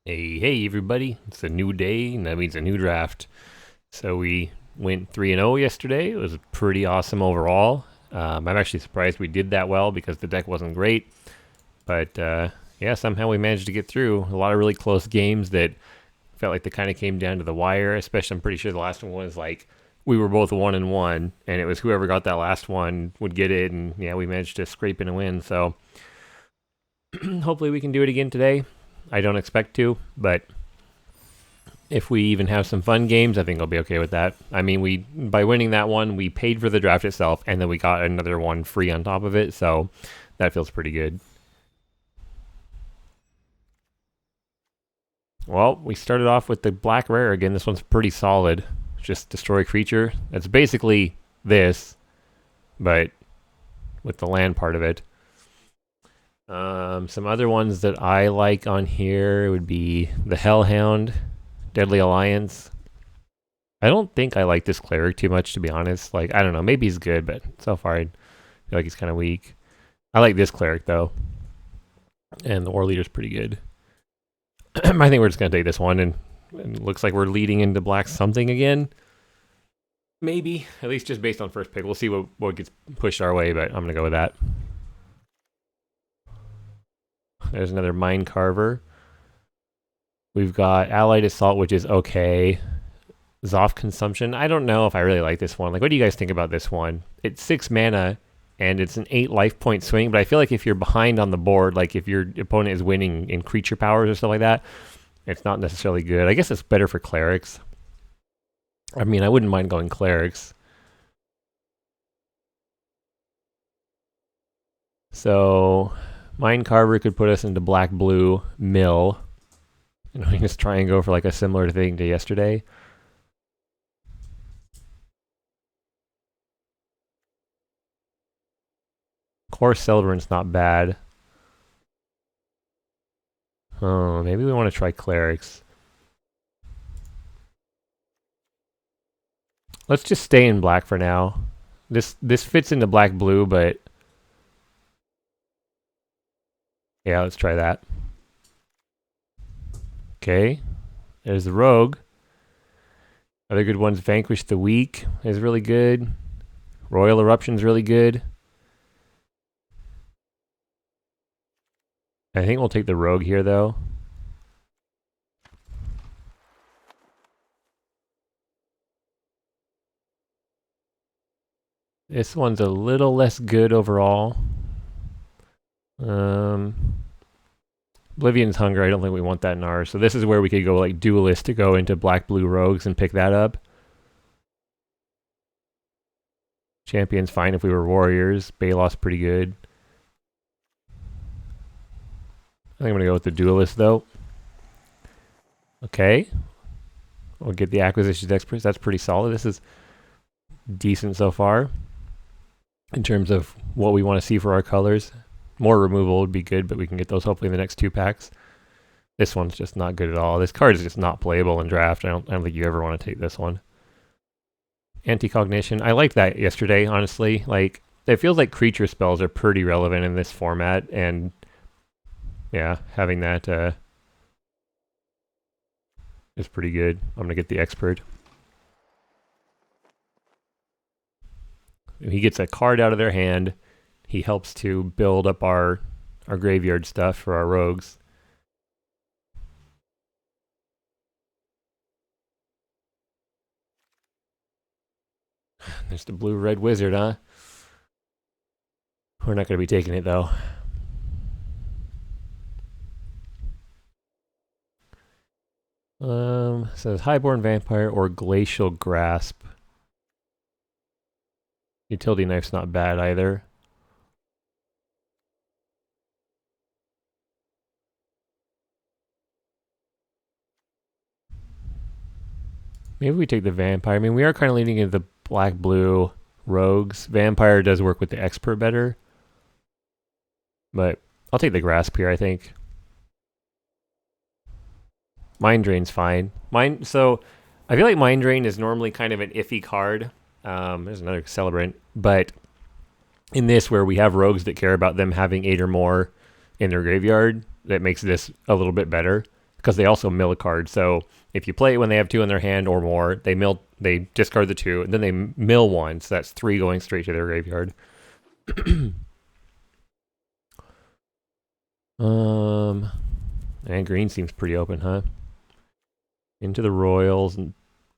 Hey, everybody. It's a new day, and that means a new draft. So we went 3-0 yesterday. It was pretty awesome overall. I'm actually surprised we did that well because the deck wasn't great. But yeah, somehow we managed to get through a lot of really close games that felt like they kind of came down to the wire. Especially, I'm pretty sure the last one was like we were both 1-1, and it was whoever got that last one would get it. And yeah, we managed to scrape in a win. So hopefully we can do it again today. I don't expect to, but if we even have some fun games, I think I'll be okay with that. I mean, we by winning that one, we paid for the draft itself, and then we got another one free on top of it, so that feels pretty good. Well, we started off with the black rare again. This one's pretty solid. Just destroy creature. It's basically this, but with the land part of it. Some other ones that I like on here would be the Hellhound, Deadly Alliance. I don't think I like this cleric too much, to be honest. Like, I don't know. Maybe he's good, but so far I feel like he's kind of weak. I like this cleric, though. And the war leader's pretty good. I think we're just going to take this one, and it looks like we're leading into black something again. Maybe. At least just based on first pick. We'll see what gets pushed our way, but I'm going to go with that. There's another Mine Carver. We've got Allied Assault, which is okay. Zoff Consumption. I don't know if I really like this one. Like, what do you guys think about this one? It's 6 mana, and it's an 8 life point swing, but I feel like if you're behind on the board, like if your opponent is winning in creature powers or stuff like that, it's not necessarily good. I guess it's better for clerics. I mean, I wouldn't mind going clerics. So, Mine Carver could put us into black-blue mill. You know, we can just try and go for like a similar thing to yesterday. Course Celebrant's not bad. Oh, maybe we want to try clerics. Let's just stay in black for now. This fits into black blue, but yeah, let's try that. Okay, there's the rogue. Other good ones, Vanquish the Weak is really good. Royal Eruption's really good. I think we'll take the rogue here, though. This one's a little less good overall. Oblivion's Hunger, I don't think we want that in ours. So this is where we could go like Duelist to go into black-blue rogues and pick that up. Champion's fine if we were warriors. Balos pretty good. I think I'm going to go with the Duelist, though. Okay. We'll get the Acquisitions Experts. That's pretty solid. This is decent so far in terms of what we want to see for our colors. More removal would be good, but we can get those hopefully in the next 2 packs. This one's just not good at all. This card is just not playable in draft. I don't think you ever want to take this one. Anti-Cognition. I liked that yesterday, honestly. Like, it feels like creature spells are pretty relevant in this format, and yeah, having that is pretty good. I'm going to get the Expert. He gets a card out of their hand. He helps to build up our graveyard stuff for our rogues. There's the blue-red wizard, huh? We're not going to be taking it, though. Says Highborn Vampire or Glacial Grasp. Utility Knife's not bad either. Maybe we take the Vampire. I mean, we are kind of leaning into the black-blue rogues. Vampire does work with the Expert better. But I'll take the Grasp here, I think. Mind Drain's fine. So I feel like Mind Drain is normally kind of an iffy card. There's another Celebrant. But in this, where we have rogues that care about them having 8 or more in their graveyard, that makes this a little bit better. because they also mill a card. So if you play it when they have 2 in their hand or more, they discard the 2, and then they mill 1, so that's 3 going straight to their graveyard. And green seems pretty open, huh? Into the Royals,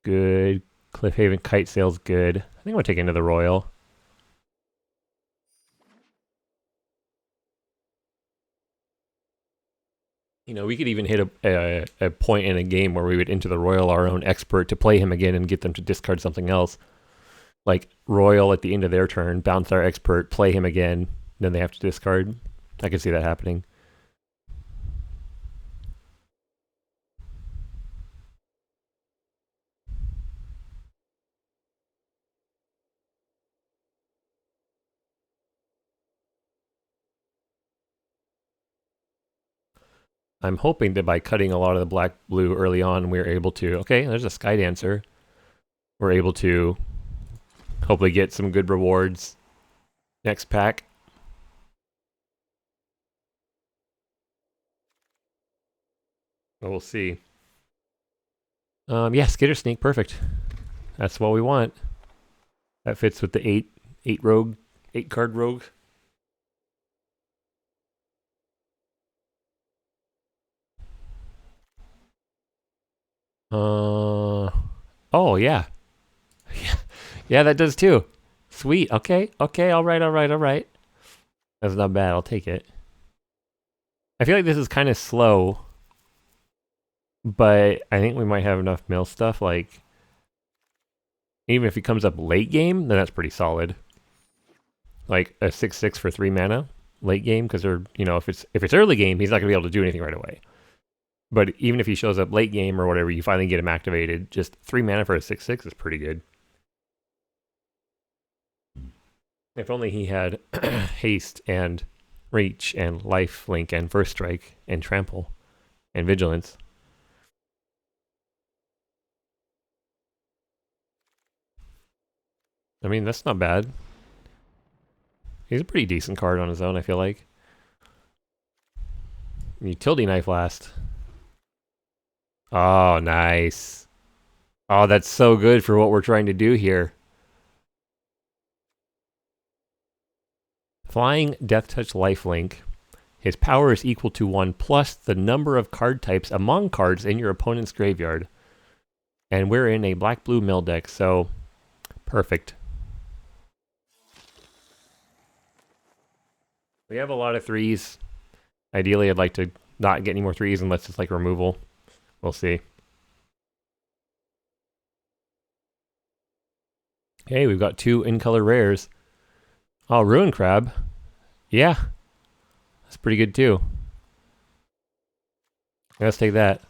good. Cliffhaven Kite Sail's good. I think I'm gonna take Into the Royal. You know, we could even hit a point in a game where we would Into the Royal our own expert to play him again and get them to discard something else. Like Royal at the end of their turn, bounce our expert, play him again, then they have to discard. I could see that happening. I'm hoping that by cutting a lot of the black-blue early on, we're able to... Okay, there's a Sky Dancer. We're able to hopefully get some good rewards. Next pack. We'll see. Yeah, Skitter Sneak, perfect. That's what we want. That fits with the 8 card rogue. Oh yeah. Yeah, that does too. Sweet. Okay. All right. That's not bad. I'll take it. I feel like this is kind of slow, but I think we might have enough mill stuff. Like, even if he comes up late game, then that's pretty solid. Like a 6/6 for 3 mana late game, because they're, you know, if it's early game, he's not gonna be able to do anything right away. But even if he shows up late game or whatever, you finally get him activated. Just 3 mana for a 6/6 is pretty good. If only he had haste and reach and life link and first strike and trample and vigilance. I mean, that's not bad. He's a pretty decent card on his own, I feel like. Utility Knife last. Oh, nice. Oh, that's so good for what we're trying to do here. Flying Death Touch Lifelink. His power is equal to 1 plus the number of card types among cards in your opponent's graveyard. And we're in a black-blue mill deck, so perfect. We have a lot of 3s. Ideally, I'd like to not get any more 3s unless it's like removal. We'll see. Okay, we've got 2 in-color rares. Oh, Ruin Crab. Yeah. That's pretty good too. Let's take that.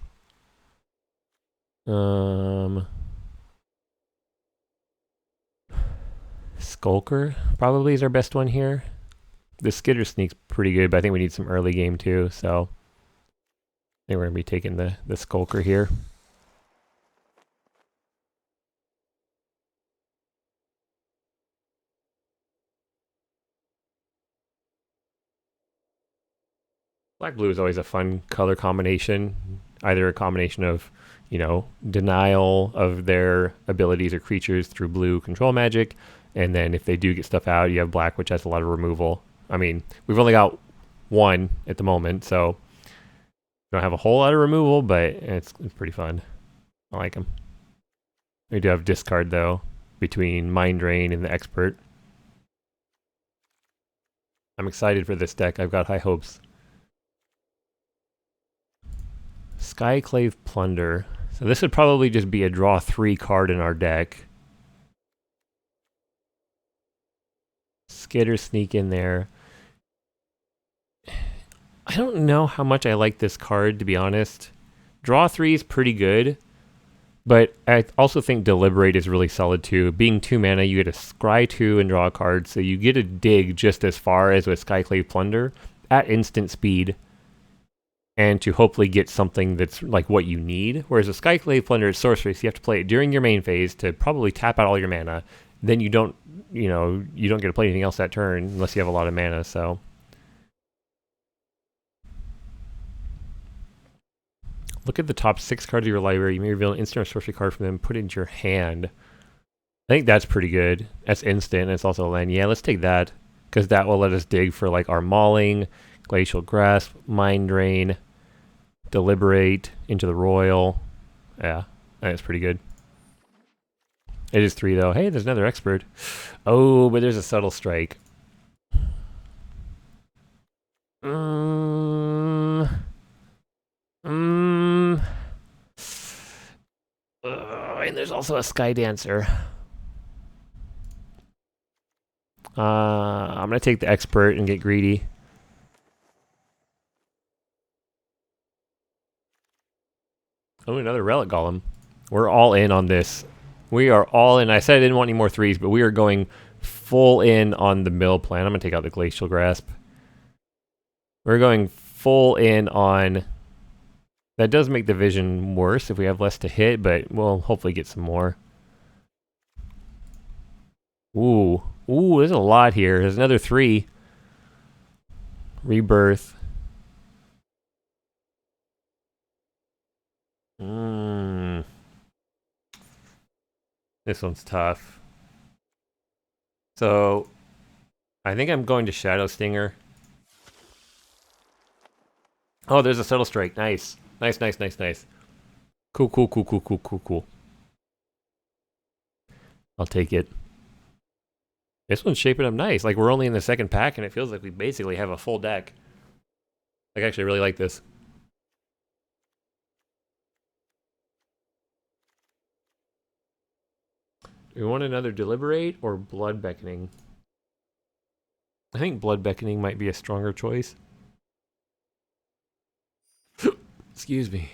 Skulker probably is our best one here. The Skitter Sneak's pretty good, but I think we need some early game too, so I think we're going to be taking the Skulker here. Black-blue is always a fun color combination. Either a combination of, you know, denial of their abilities or creatures through blue control magic, and then if they do get stuff out, you have black, which has a lot of removal. I mean, we've only got 1 at the moment, so we don't have a whole lot of removal, but it's pretty fun. I like them. We do have discard, though, between Mind Drain and the Expert. I'm excited for this deck. I've got high hopes. Skyclave Plunder. So this would probably just be a draw 3 card in our deck. Skitter Sneak in there. I don't know how much I like this card, to be honest. Draw 3 is pretty good, but I also think Deliberate is really solid too. Being 2 mana, you get a scry 2 and draw a card, so you get a dig just as far as with Skyclave Plunder at instant speed, and to hopefully get something that's like what you need. Whereas a Skyclave Plunder is sorcery, so you have to play it during your main phase to probably tap out all your mana. Then you don't get to play anything else that turn unless you have a lot of mana, so... Look at the top 6 cards of your library. You may reveal an instant or sorcery card from them. Put it into your hand. I think that's pretty good. That's instant. And it's also a land. Yeah, let's take that. Because that will let us dig for like our Mauling, Glacial Grasp, Mind Drain, Deliberate, into the Royal. Yeah, that's pretty good. It is 3 though. Hey, there's another expert. Oh, but there's a Subtle Strike. And there's also a Sky Dancer. I'm gonna take the expert and get greedy. Oh, another Relic Golem. We're all in on this. We are all in. I said I didn't want any more 3s, but we are going full in on the mill plan. I'm gonna take out the Glacial Grasp. We're going full in on... That does make the vision worse if we have less to hit, but we'll hopefully get some more. Ooh. Ooh, there's a lot here. There's another 3. Rebirth. This one's tough. So, I think I'm going to Shadow Stinger. Oh, there's a Subtle Strike. Nice. Nice, nice, nice, nice. Cool, cool, cool, cool, cool, cool, cool. I'll take it. This one's shaping up nice. Like, we're only in the second pack, and it feels like we basically have a full deck. Like, I actually really like this. Do we want another Deliberate or Blood Beckoning? I think Blood Beckoning might be a stronger choice. Excuse me.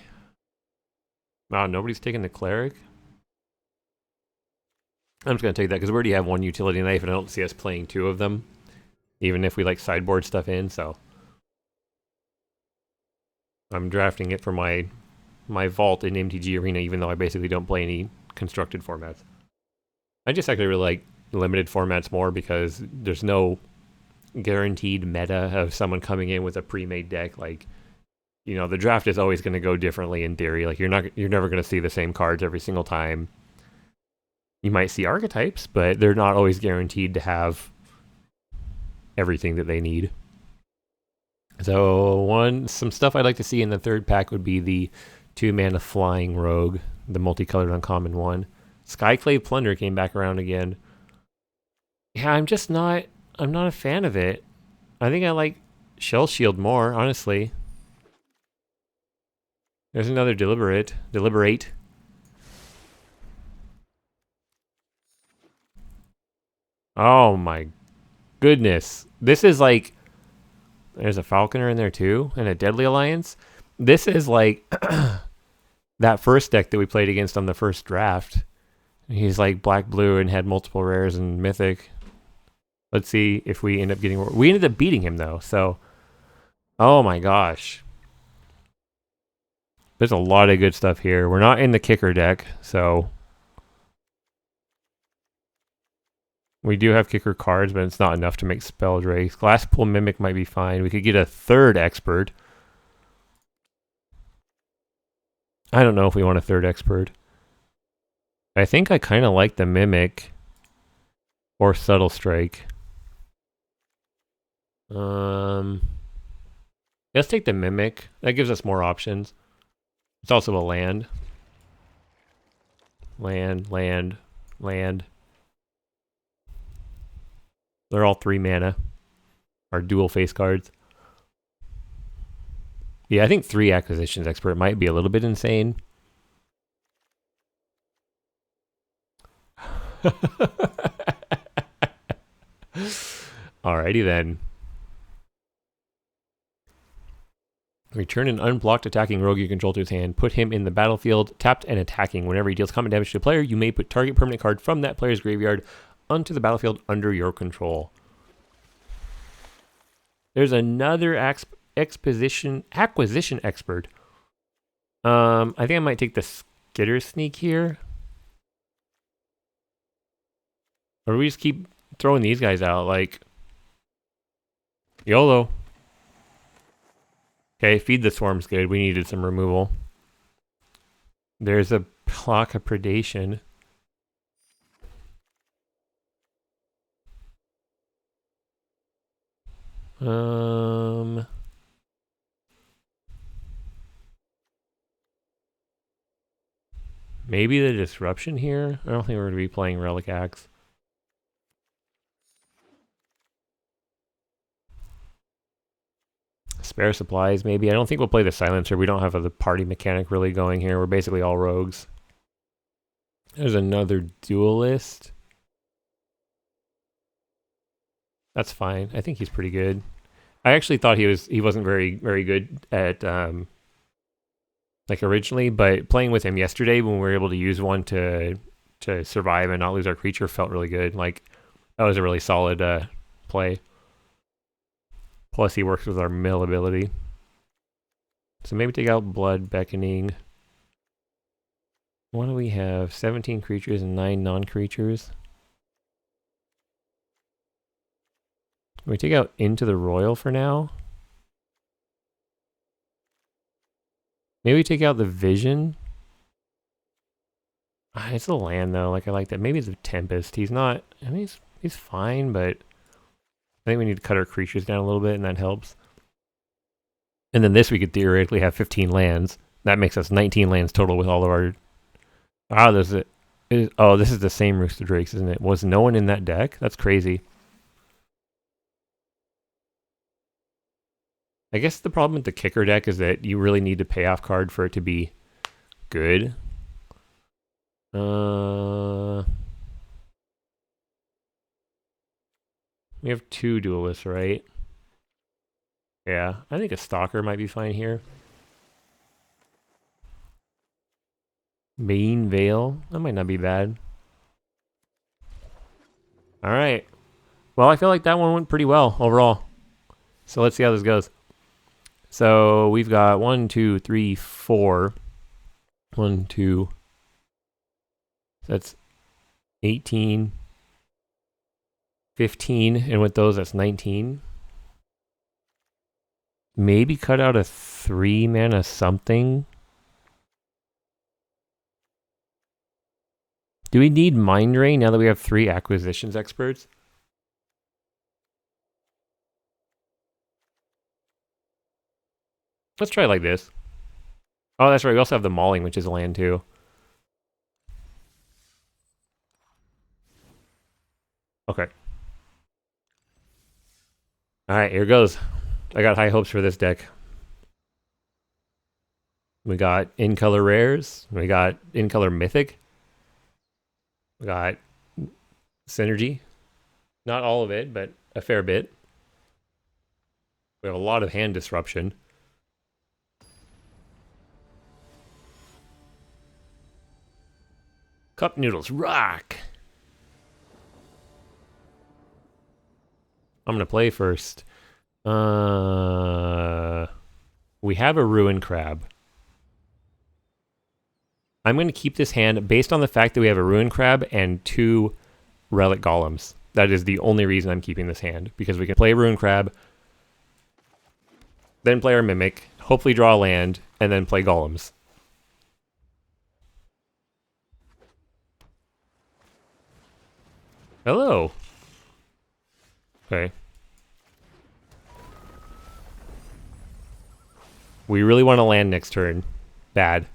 Wow, nobody's taking the Cleric? I'm just going to take that because we already have 1 utility knife and I don't see us playing 2 of them. Even if we like sideboard stuff in, so. I'm drafting it for my vault in MTG Arena even though I basically don't play any constructed formats. I just actually really like limited formats more because there's no guaranteed meta of someone coming in with a pre-made deck. Like, you know, the draft is always going to go differently in theory. Like, you're never going to see the same cards every single time. You might see archetypes, but they're not always guaranteed to have everything that they need. So some stuff I'd like to see in the 3rd pack would be the 2-mana Flying Rogue, the multicolored uncommon one. Skyclave Plunder came back around again. Yeah, I'm not a fan of it. I think I like Shell Shield more, honestly. There's another Deliberate. Oh my goodness. This is like... There's a Falconer in there too, and a Deadly Alliance. This is like that first deck that we played against on the first draft. He's like black-blue and had multiple rares and mythic. Let's see if we end up getting... We ended up beating him though, so... Oh my gosh. There's a lot of good stuff here. We're not in the kicker deck, so... We do have kicker cards, but it's not enough to make Spell Drakes. Glasspool Mimic might be fine. We could get a 3rd expert. I don't know if we want a 3rd expert. I think I kind of like the Mimic or Subtle Strike. Let's take the Mimic. That gives us more options. It's also a land. Land. They're all 3 mana. Our dual face cards. Yeah, I think 3 acquisitions expert might be a little bit insane. Alrighty then. Return an unblocked attacking rogue you control to his hand. Put him in the battlefield, tapped and attacking. Whenever he deals combat damage to a player, you may put target permanent card from that player's graveyard onto the battlefield under your control. There's another acquisition expert. I think I might take the Skitter Sneak here. Or do we just keep throwing these guys out? Like, YOLO. Okay, Feed the Swarm's good. We needed some removal. There's a clock of predation. Maybe the disruption here? I don't think we're going to be playing Relic Axe. Spare supplies, maybe. I don't think we'll play the Silencer. We don't have the party mechanic really going here. We're basically all rogues. There's another duelist. That's fine. I think he's pretty good. I actually thought he wasn't very good at like originally, but playing with him yesterday when we were able to use one to survive and not lose our creature felt really good. Like that was a really solid play. Plus he works with our mill ability. So maybe take out Blood Beckoning. What do we have? 17 creatures and 9 non-creatures. We take out Into the Royal for now. Maybe we take out the Vision. It's a land though. Like I like that. Maybe it's a Tempest. He's not. I mean, he's fine, but I think we need to cut our creatures down a little bit, and that helps. And then this we could theoretically have 15 lands. That makes us 19 lands total with all of our. This is the same Rooster Drakes, isn't it? Was no one in that deck? That's crazy. I guess the problem with the kicker deck is that you really need a payoff card for it to be good. We have 2 duelists, right? Yeah, I think a Stalker might be fine here. Bane Veil, that might not be bad. Alright. Well, I feel like that one went pretty well overall. So let's see how this goes. So we've got 1, 2, 3, 4. 1, 2. That's 18. 15. And with those, that's 19. Maybe cut out a 3 mana something. Do we need Mind Ray now that we have 3 acquisitions experts? Let's try it like this. Oh, that's right. We also have the Mauling, which is a land too. Okay. Alright, here goes. I got high hopes for this deck. We got in-color rares. We got in-color mythic. We got synergy. Not all of it, but a fair bit. We have a lot of hand disruption. Cup noodles rock! I'm gonna play first. We have a Ruin Crab. I'm going to keep this hand based on the fact that we have a Ruin Crab and 2 Relic Golems. That is the only reason I'm keeping this hand, because we can play Ruin Crab, then play our Mimic, hopefully draw a land, and then play Golems. Hello. Okay. We really want to land next turn. Bad.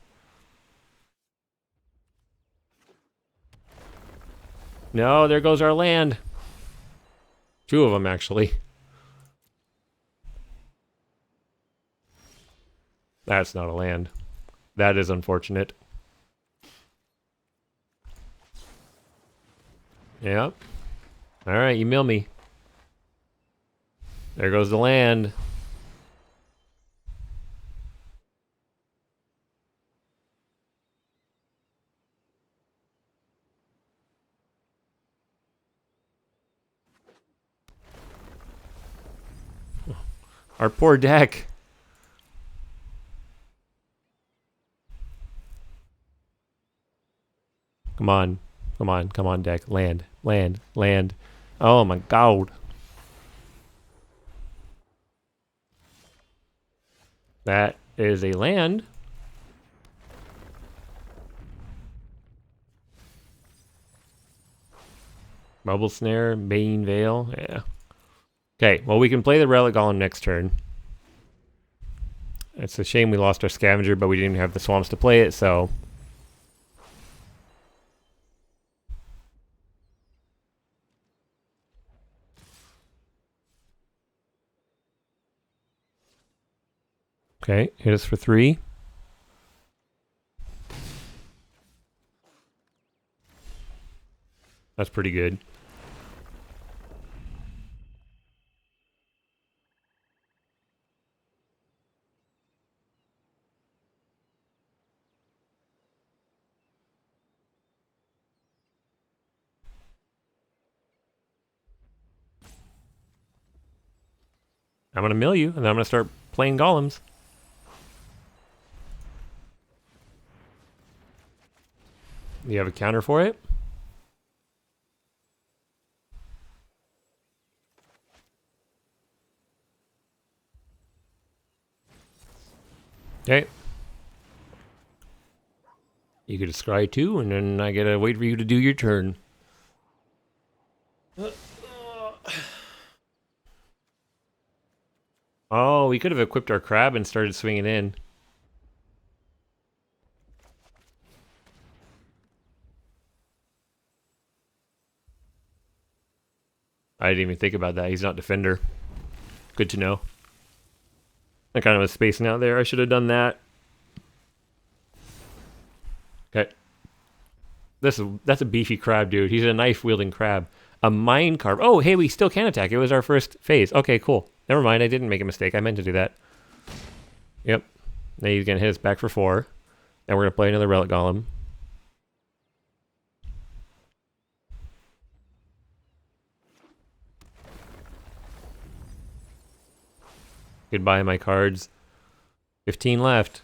No, there goes our land. 2 of them, actually. That's not a land. That is unfortunate. Yep. Alright, you mill me. There goes the land. Our poor deck. Come on. Come on. Come on, deck. Land. Land. Land. Oh my god. That is a land. Bubble Snare, Bane Veil. Yeah. Okay, well, we can play the Relic Golem next turn. It's a shame we lost our Scavenger, but we didn't have the Swamps to play it, so... Okay, hit us for 3. That's pretty good. I'm going to mill you, and then I'm going to start playing golems. You have a counter for it? Okay. You could scry 2, and then I gotta wait for you to do your turn. Oh, we could have equipped our crab and started swinging in. I didn't even think about that. He's not defender. Good to know. I kind of was spacing out there. I should have done that. Okay. That's a beefy crab, dude. He's a knife-wielding crab. A mine carp. Oh, hey, we still can attack. It was our first phase. Okay, cool. Never mind. I didn't make a mistake. I meant to do that. Yep. Now he's going to hit us back for 4. And we're going to play another Relic Golem. Goodbye, my cards. 15 left.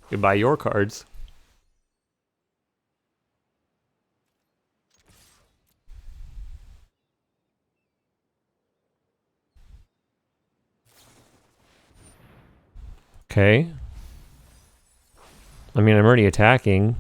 Goodbye, your cards. Okay. I mean, I'm already attacking.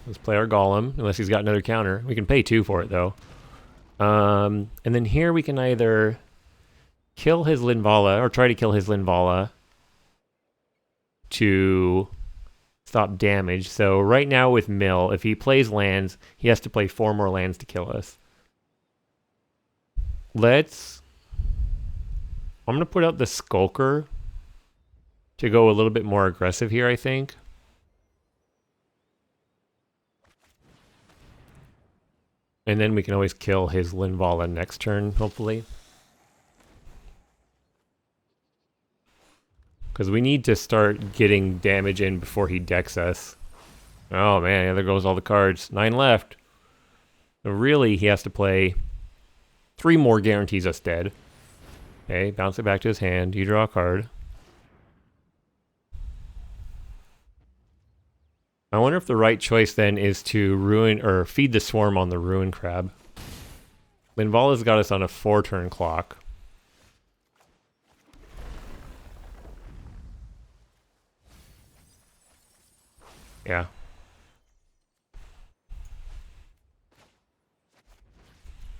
Let's play our Golem, unless he's got another counter. We can pay 2 for it, though. And then here we can either kill his Linvala, or try to kill his Linvala to stop damage. So right now with Mill, if he plays lands, he has to play 4 more lands to kill us. I'm going to put out the Skulker to go a little bit more aggressive here, I think. And then we can always kill his Linvala next turn, hopefully. Because we need to start getting damage in before he decks us. Oh man, yeah, there goes all the cards. 9 left. So really, he has to play 3 more, guarantees us dead. Okay, bounce it back to his hand. You draw a card. I wonder if the right choice then is to ruin or feed the swarm on the ruin crab. Linvala's got us on a 4-turn clock. Yeah.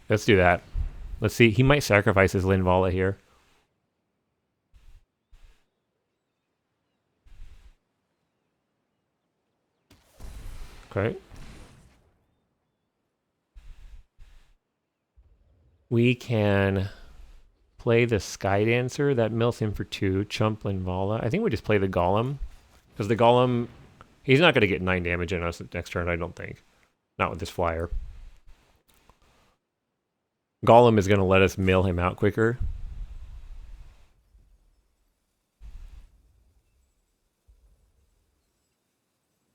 Let's do that. Let's see. He might sacrifice his Linvala here. Okay. We can play the Sky Dancer. That mills him for 2. Chump Linvala. I think we just play the Golem. Because the Golem, he's not going to get 9 damage in us next turn, I don't think. Not with this flyer. Golem is going to let us mill him out quicker.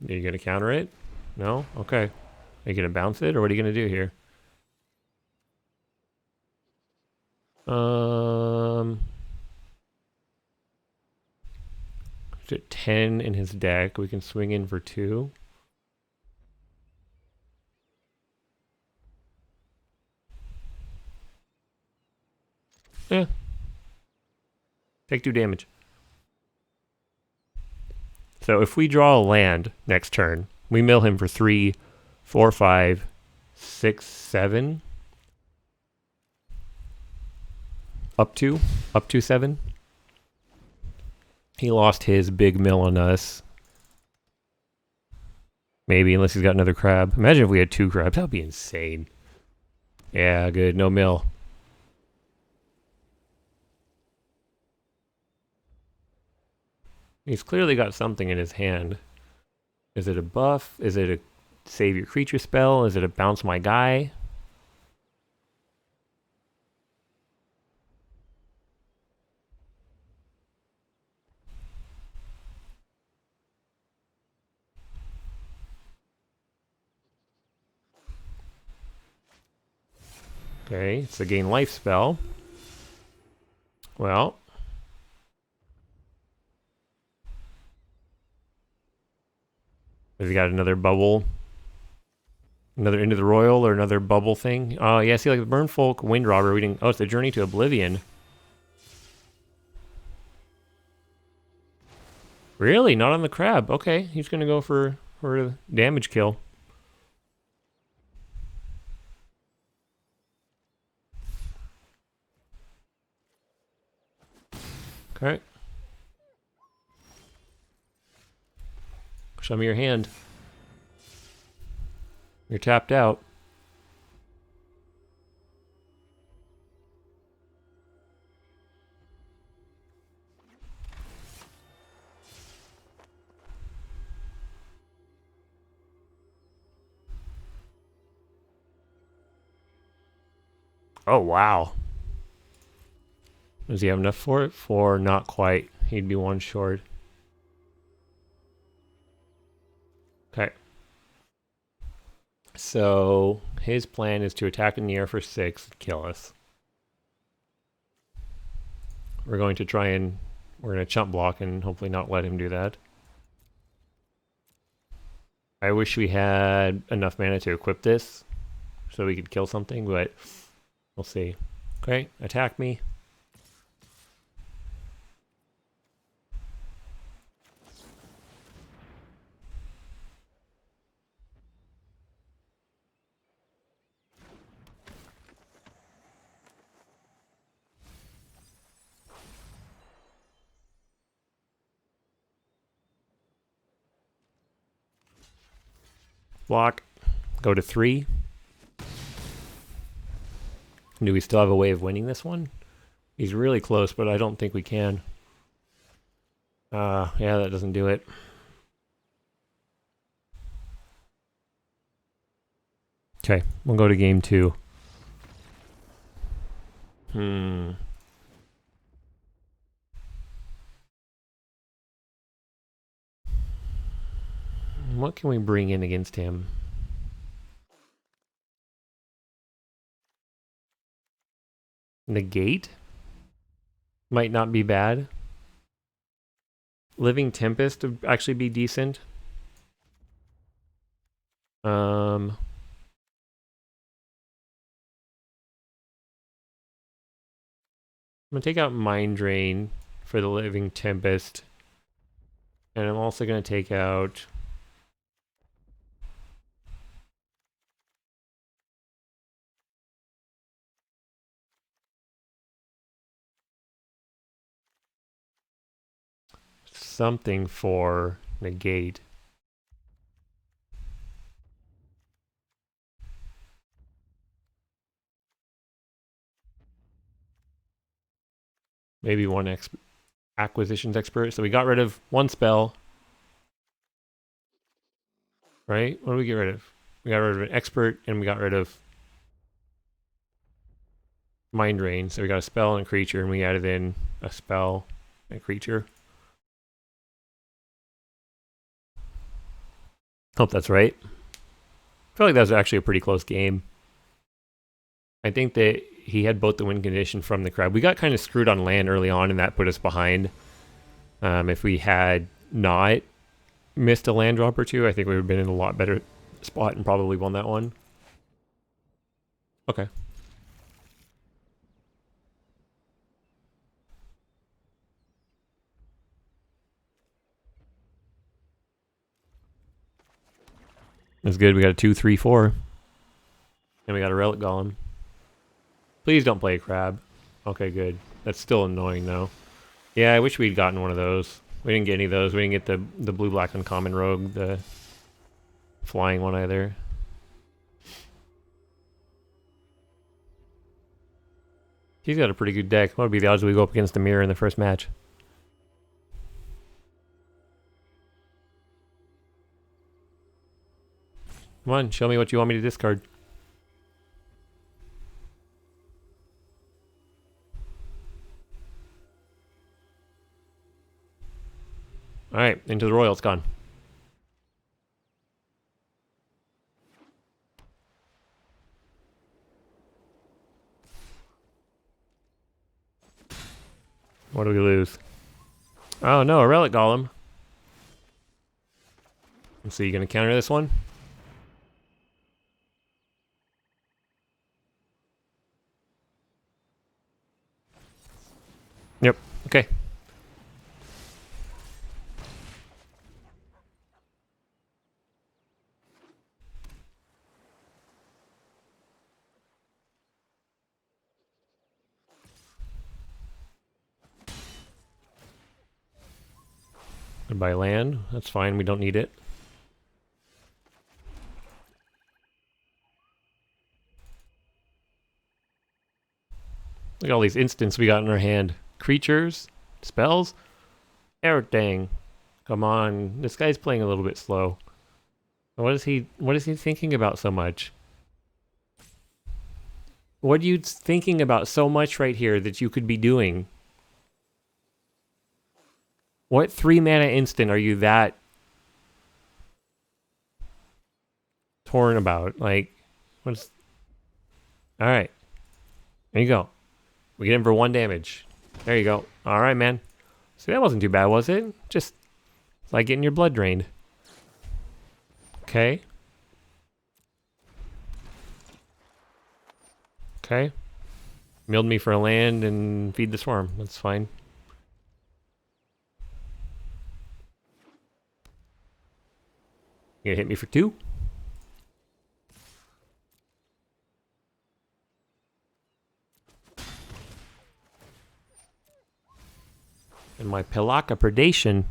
Are you going to counter it? No? Okay. Are you going to bounce it, or what are you going to do here? He's at 10 in his deck. We can swing in for 2. Yeah. Take 2 damage. So if we draw a land next turn, we mill him for 3, 4, 5, 6, 7. Up to 7. He lost his big mill on us. Maybe, unless he's got another crab. Imagine if we had 2 crabs. That would be insane. Yeah, good. No mill. He's clearly got something in his hand. Is it a buff? Is it a save your creature spell? Is it a bounce my guy? Okay, it's a gain life spell. Well, has he got another bubble? Another Into the Royal or another bubble thing? Oh, yeah, see, like the Burnfolk Wind Robber reading. Oh, it's the Journey to Oblivion. Really? Not on the crab. Okay, he's going to go for a damage kill. Okay. Show me your hand. You're tapped out. Oh, wow. Does he have enough for it? 4, not quite. He'd be 1 short. Okay. So his plan is to attack in the air for 6 and kill us. We're going to try and we're going to chump block and hopefully not let him do that. I wish we had enough mana to equip this so we could kill something, but we'll see. Okay, attack me. Block. Go to 3. Do we still have a way of winning this one? He's really close, but I don't think we can. Yeah, that doesn't do it. Okay, we'll go to game 2. What can we bring in against him? Negate? Might not be bad. Living Tempest would actually be decent. I'm gonna take out Mind Drain for the Living Tempest. And I'm also gonna take out something for negate. Maybe one acquisitions expert. So we got rid of 1 spell. Right? What did we get rid of? We got rid of an expert and we got rid of Mind Drain. So we got a spell and a creature, and we added in a spell and a creature. Hope that's right. I feel like that was actually a pretty close game. I think that he had both the win condition from the crab. We got kind of screwed on land early on, and that put us behind. If we had not missed a land drop or two, I think we would have been in a lot better spot and probably won that one. Okay. That's good. We got a 2, 3, 4. And we got a relic golem. Please don't play a crab. Okay, good. That's still annoying though. Yeah, I wish we'd gotten one of those. We didn't get any of those. We didn't get the blue-black uncommon rogue, the flying one either. He's got a pretty good deck. What would be the odds we go up against the mirror in the first match? Come on, show me what you want me to discard. Alright, into the royal, it's gone. What do we lose? Oh no, a relic golem. So you gonna counter this one? Yep, okay. Goodbye land. That's fine, we don't need it. Look at all these instants we got in our hand. Creatures, spells, everything. Come on, this guy's playing a little bit slow. What is he thinking about so much? What are you thinking about so much right here that you could be doing? What 3 mana instant are you that torn about? Like, what's... Alright. There you go. We get him for 1 damage. There you go. Alright, man. See, that wasn't too bad, was it? Just it's like getting your blood drained. Okay. Okay. Milled me for a land and feed the swarm. That's fine. You gonna hit me for 2? And my Pelaka Predation.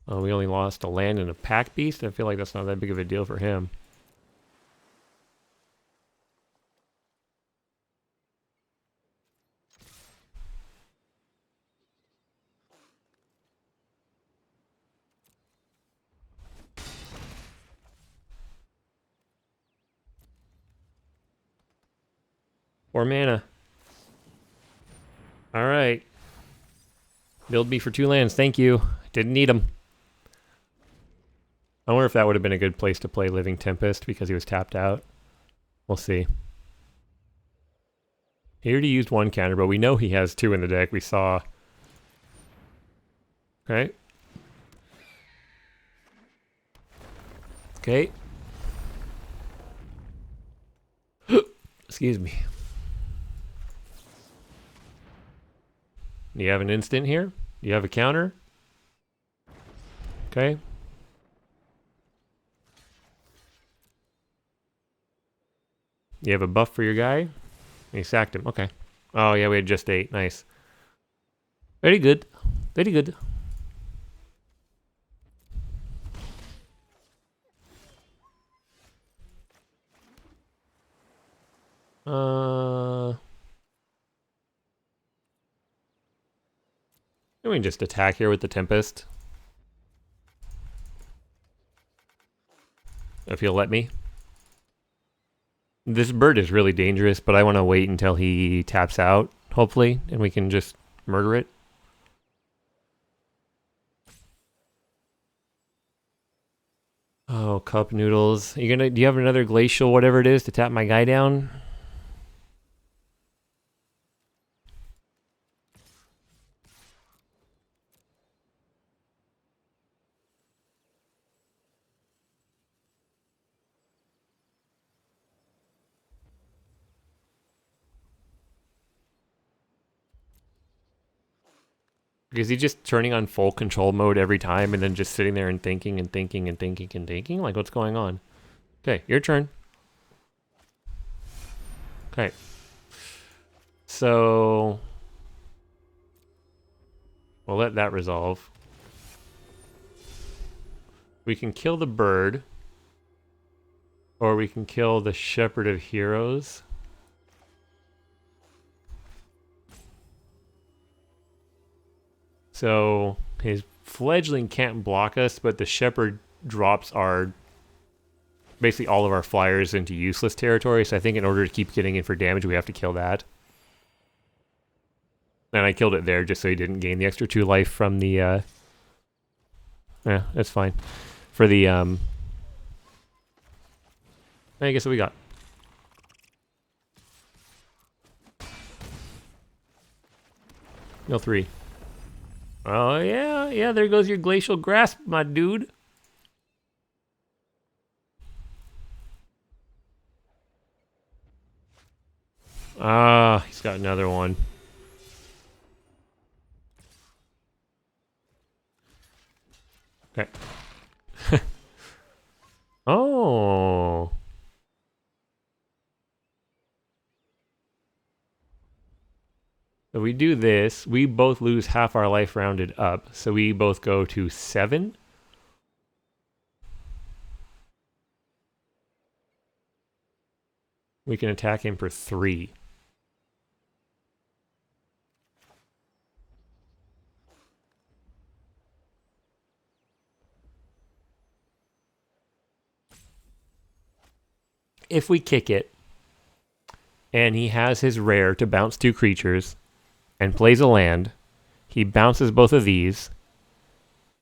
Oh, we only lost a land and a pack beast? I feel like that's not that big of a deal for him. Four mana. Alright. Build me for 2 lands, thank you. Didn't need them. I wonder if that would have been a good place to play Living Tempest because he was tapped out. We'll see. He already used 1 counter, but we know he has 2 in the deck. We saw. Okay. Okay. Excuse me. Do you have an instant here? Do you have a counter? Okay. You have a buff for your guy? And you sacked him. Okay. Oh, yeah, we had just 8. Nice. Very good. Very good. We can just attack here with the Tempest. If he'll let me. This bird is really dangerous, but I want to wait until he taps out, hopefully, and we can just Murder it. Oh, cup noodles. Do you have another glacial whatever it is to tap my guy down? Is he just turning on full control mode every time and then just sitting there and thinking and thinking and thinking and thinking? Like, what's going on? Okay, your turn. Okay. So we'll let that resolve. We can kill the bird. Or we can kill the Shepherd of Heroes. So his fledgling can't block us, but the Shepherd drops our basically all of our flyers into useless territory. So I think in order to keep getting in for damage, we have to kill that. And I killed it there just so he didn't gain the extra 2 life from the yeah, that's fine. For the I guess what we got. No 3. Oh yeah, there goes your glacial grasp, my dude. Ah, he's got another one. Okay. Oh. So we do this, we both lose half our life rounded up, so we both go to 7. We can attack him for 3. If we kick it, and he has his rare to bounce 2 creatures, and plays a land, he bounces both of these,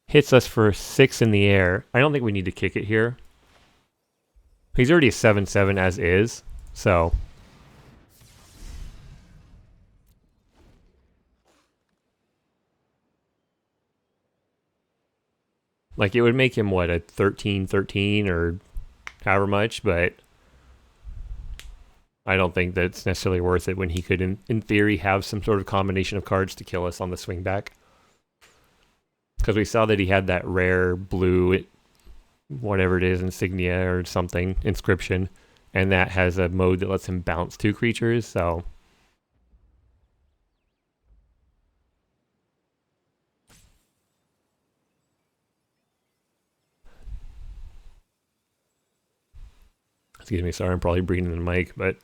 hits us for 6 in the air. I don't think we need to kick it here. He's already a 7/7 as is, so like it would make him what, a 13/13 or however much, but I don't think that's necessarily worth it when he could in theory have some sort of combination of cards to kill us on the swing back. Because we saw that he had that rare blue whatever it is, insignia or something, inscription, and that has a mode that lets him bounce 2 creatures, so excuse me, sorry, I'm probably breathing in the mic, but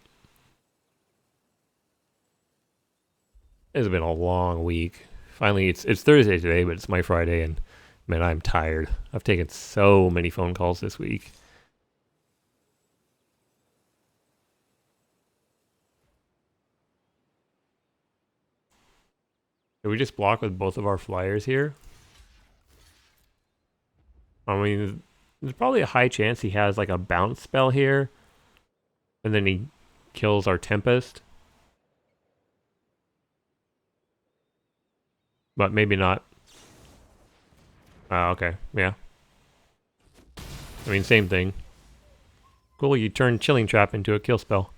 it's been a long week. Finally, it's Thursday today, but it's my Friday, and man, I'm tired. I've taken so many phone calls this week. Did we just block with both of our flyers here? I mean, there's probably a high chance he has like a bounce spell here, and then he kills our Tempest. But maybe not. Okay, yeah. I mean, same thing. Cool, you turn Chilling Trap into a kill spell.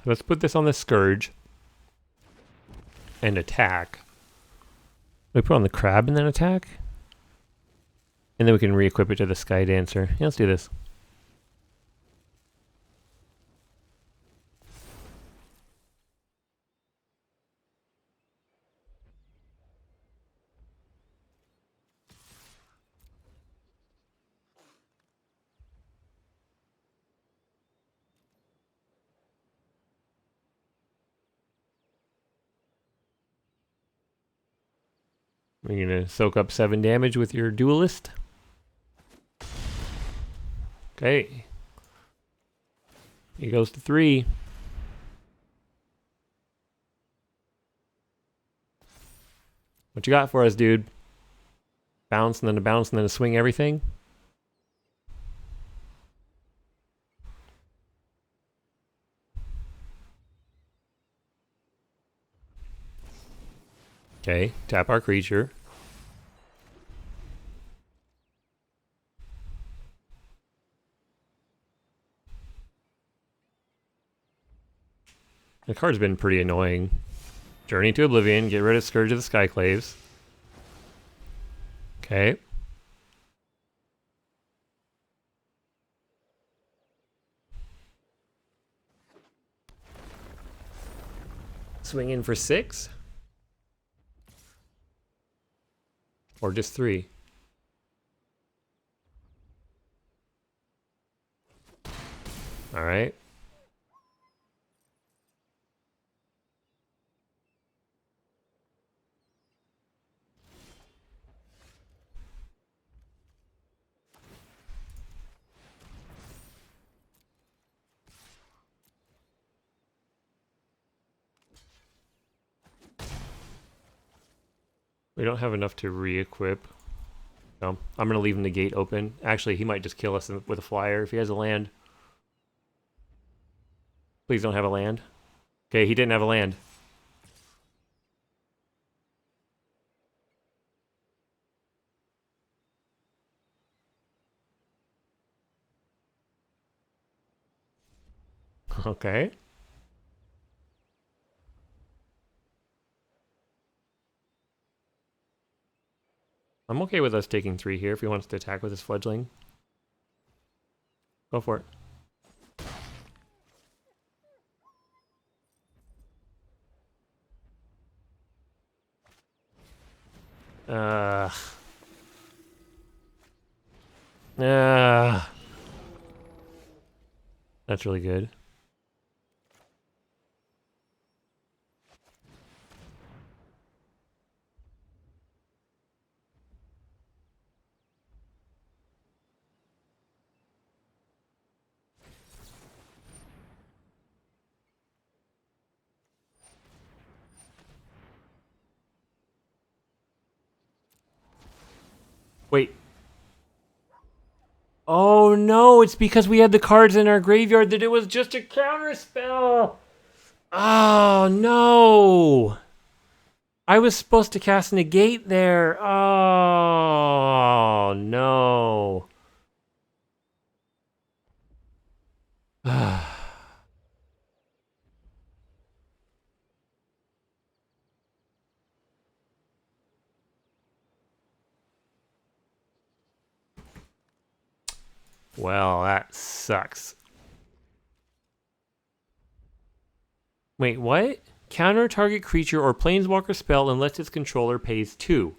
Let's put this on the Scourge. And attack. We put on the Crab and then attack? And then we can re-equip it to the Sky Dancer. Yeah, let's do this. We're gonna soak up 7 damage with your duelist. Okay. He goes to 3. What you got for us, dude? Bounce and then a bounce and then a swing everything? Okay, tap our creature. The card's been pretty annoying. Journey to Oblivion, get rid of Scourge of the Skyclaves. Okay. Swing in for 6? Or just 3? Alright. We don't have enough to re-equip. So I'm going to leave him the gate open. Actually, he might just kill us with a flyer if he has a land. Please don't have a land. Okay, he didn't have a land. Okay. I'm okay with us taking 3 here if he wants to attack with his fledgling. Go for it. Uh... That's really good. Wait. Oh no, it's because we had the cards in our graveyard that it was just a counter spell. Oh no. I was supposed to cast negate there. Oh no. Well, that sucks. Wait, what? Counter target creature or planeswalker spell unless its controller pays 2.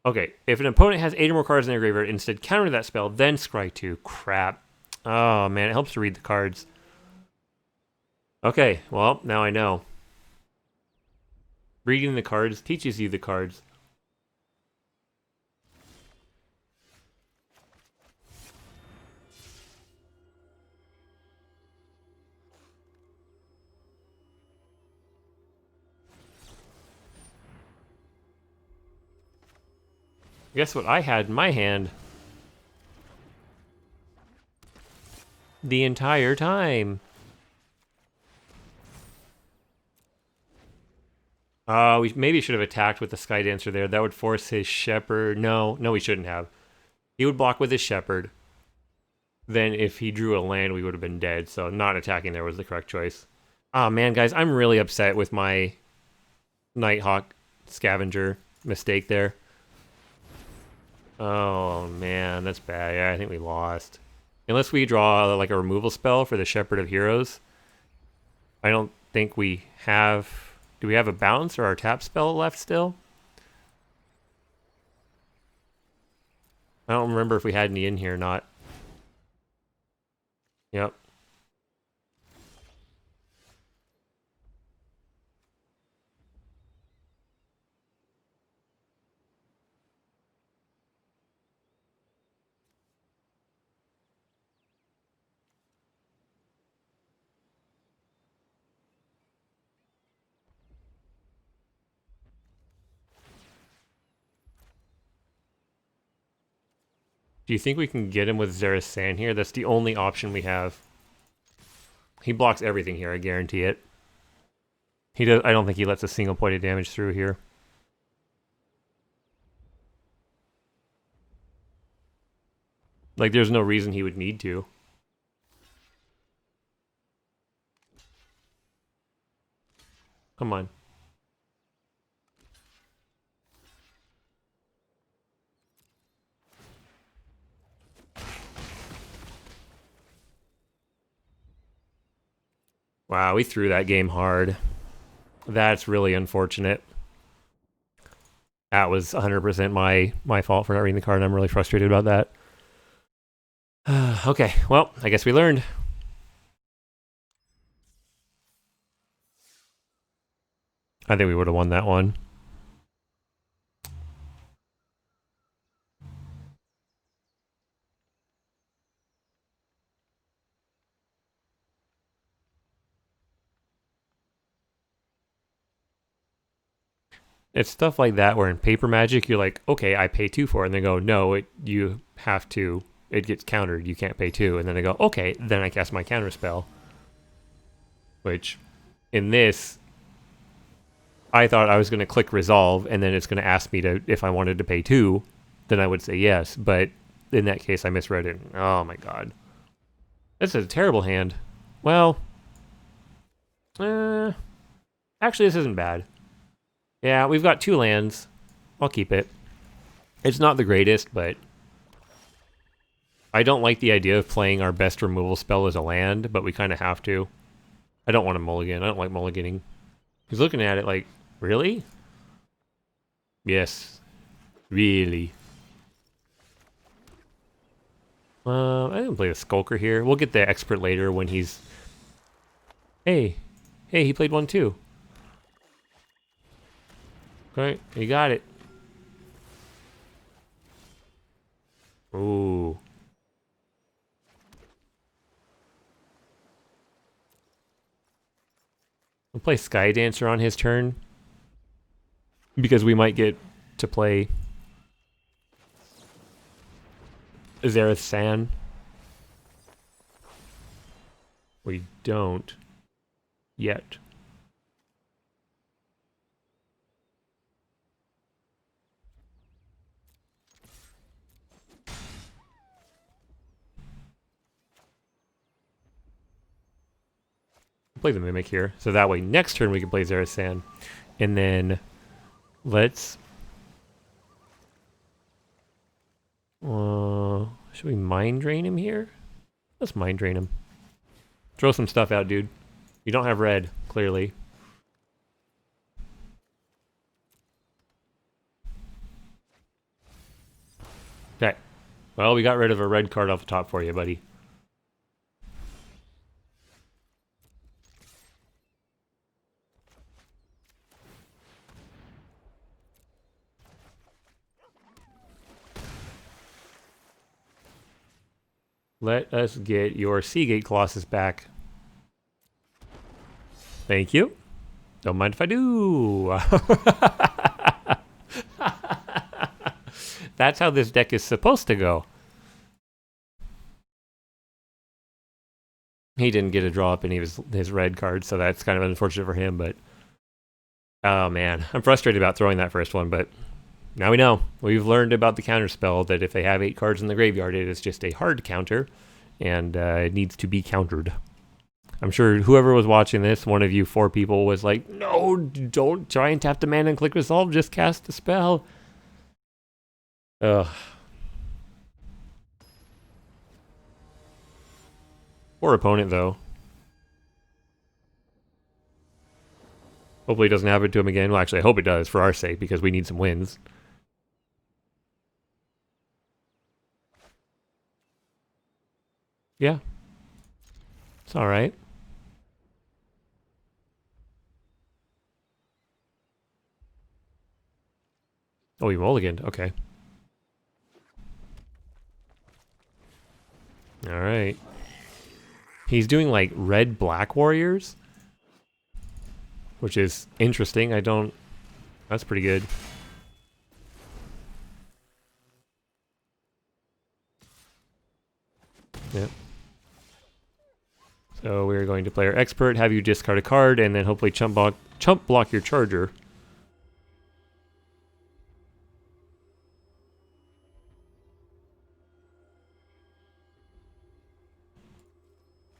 Okay, if an opponent has 8 or more cards in their graveyard, instead counter that spell, then scry 2. Crap. Oh man, it helps to read the cards. Okay, well, now I know. Reading the cards teaches you the cards. Guess what I had in my hand? The entire time. We maybe should have attacked with the Sky Dancer there. That would force his Shepherd. No, we shouldn't have. He would block with his Shepherd. Then if he drew a land, we would have been dead. So not attacking there was the correct choice. Oh man, guys, I'm really upset with my Nighthawk Scavenger mistake there. Oh man, that's bad. Yeah, I think we lost. Unless we draw like a removal spell for the Shepherd of Heroes. I don't think we have... Do we have a bounce or our tap spell left still? I don't remember if we had any in here or not. Yep. Do you think we can get him with Zera's Sand here? That's the only option we have. He blocks everything here, I guarantee it. He does. I don't think he lets a single point of damage through here. Like, there's no reason he would need to. Come on. Wow, we threw that game hard. That's really unfortunate. That was 100% my fault for not reading the card, and I'm really frustrated about that. Okay, well, I guess we learned. I think we would have won that one. It's stuff like that where in paper magic you're like, okay, I pay 2 for it, and they go, no, you have to. It gets countered. You can't pay 2, and then they go, okay, then I cast my counter spell. Which, in this, I thought I was going to click resolve, and then it's going to ask me to if I wanted to pay 2, then I would say yes. But in that case, I misread it. Oh my god, this is a terrible hand. Well, actually, this isn't bad. Yeah, we've got 2 lands. I'll keep it. It's not the greatest, but I don't like the idea of playing our best removal spell as a land, but we kind of have to. I don't want to mulligan. I don't like mulliganing. He's looking at it like, really? Yes. Really. I didn't play the Skulker here. We'll get the Expert later when he's... Hey, he played one too. Okay, you got it. Ooh. We'll play Sky Dancer on his turn. Because we might get to play Zerath Sand. We don't yet. Play the Mimic here, so that way next turn we can play Zerath Sand. And then let's... should we Mind Drain him here? Let's Mind Drain him. Throw some stuff out, dude. You don't have red, clearly. Okay. Well, we got rid of a red card off the top for you, buddy. Let us get your Seagate Colossus back. Thank you. Don't mind if I do. That's how this deck is supposed to go. He didn't get a draw up any of his red cards, so that's kind of unfortunate for him, but... Oh man, I'm frustrated about throwing that first one, but... Now we know. We've learned about the counter spell, that if they have 8 cards in the graveyard, it is just a hard counter, and it needs to be countered. I'm sure whoever was watching this, one of you 4 people, was like, no, don't try and tap the mana and click resolve, just cast the spell. Ugh. Poor opponent, though. Hopefully it doesn't happen to him again. Well, actually, I hope it does, for our sake, because we need some wins. Yeah. It's alright. Oh, he mulliganed. Okay. Alright. He's doing, like, red-black warriors? Which is interesting. I don't... That's pretty good. So we're going to play our expert, have you discard a card, and then hopefully chump block your charger.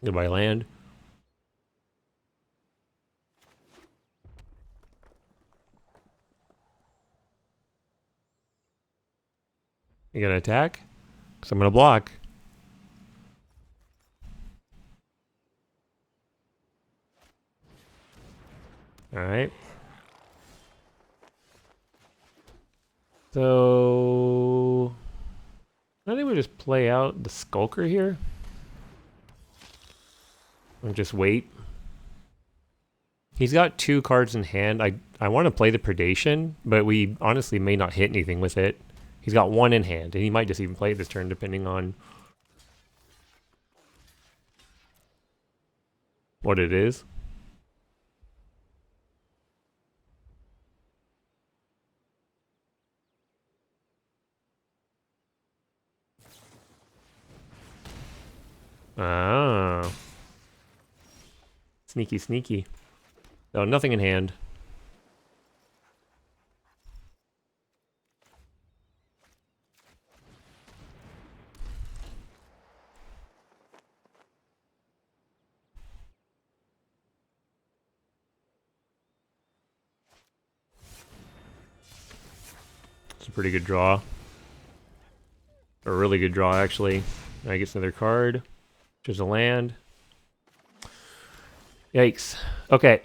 Goodbye land. You gonna attack? Because I'm gonna block. Alright. So I think we just play out the Skulker here. And just wait. He's got 2 cards in hand. I want to play the Predation, but we honestly may not hit anything with it. He's got 1 in hand, and he might just even play it this turn depending on what it is. Ah. Sneaky, sneaky. Oh, nothing in hand. It's a pretty good draw. A really good draw, actually. I get another card, which is a land. Yikes. Okay.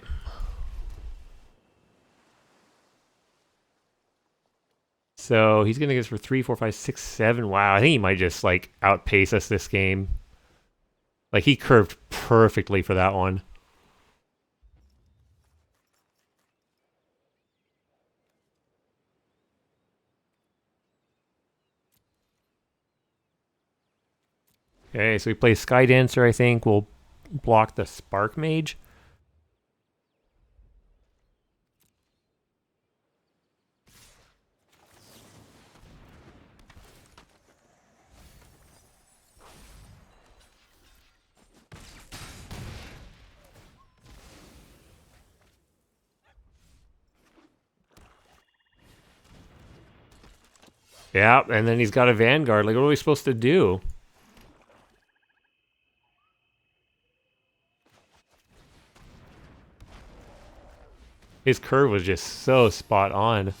So he's gonna get us for 3, 4, 5, 6, 7. Wow, I think he might just like outpace us this game. Like he curved perfectly for that one. Okay, so we play Sky Dancer, I think. We'll block the Spark Mage. Yeah, and then he's got a Vanguard. Like, what are we supposed to do? His curve was just so spot on.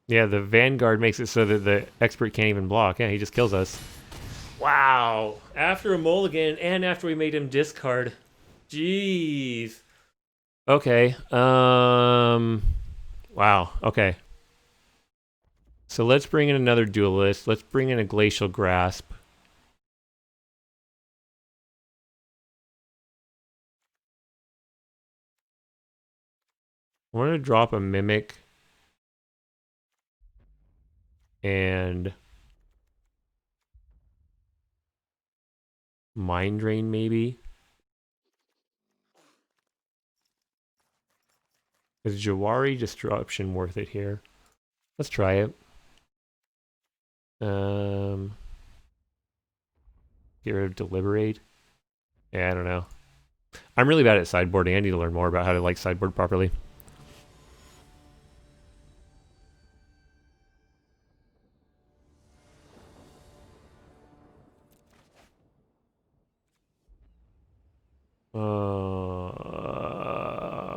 Yeah, the Vanguard makes it so that the expert can't even block. Yeah, he just kills us. Wow. After a mulligan and after we made him discard. Jeez. Okay. Wow. Okay. So let's bring in another duelist. Let's bring in a Glacial Grasp. I want to drop a Mimic. And Mind Drain, maybe. Is Jawari Disruption worth it here? Let's try it. Get rid of Deliberate. Yeah, I don't know. I'm really bad at sideboarding. I need to learn more about how to like sideboard properly.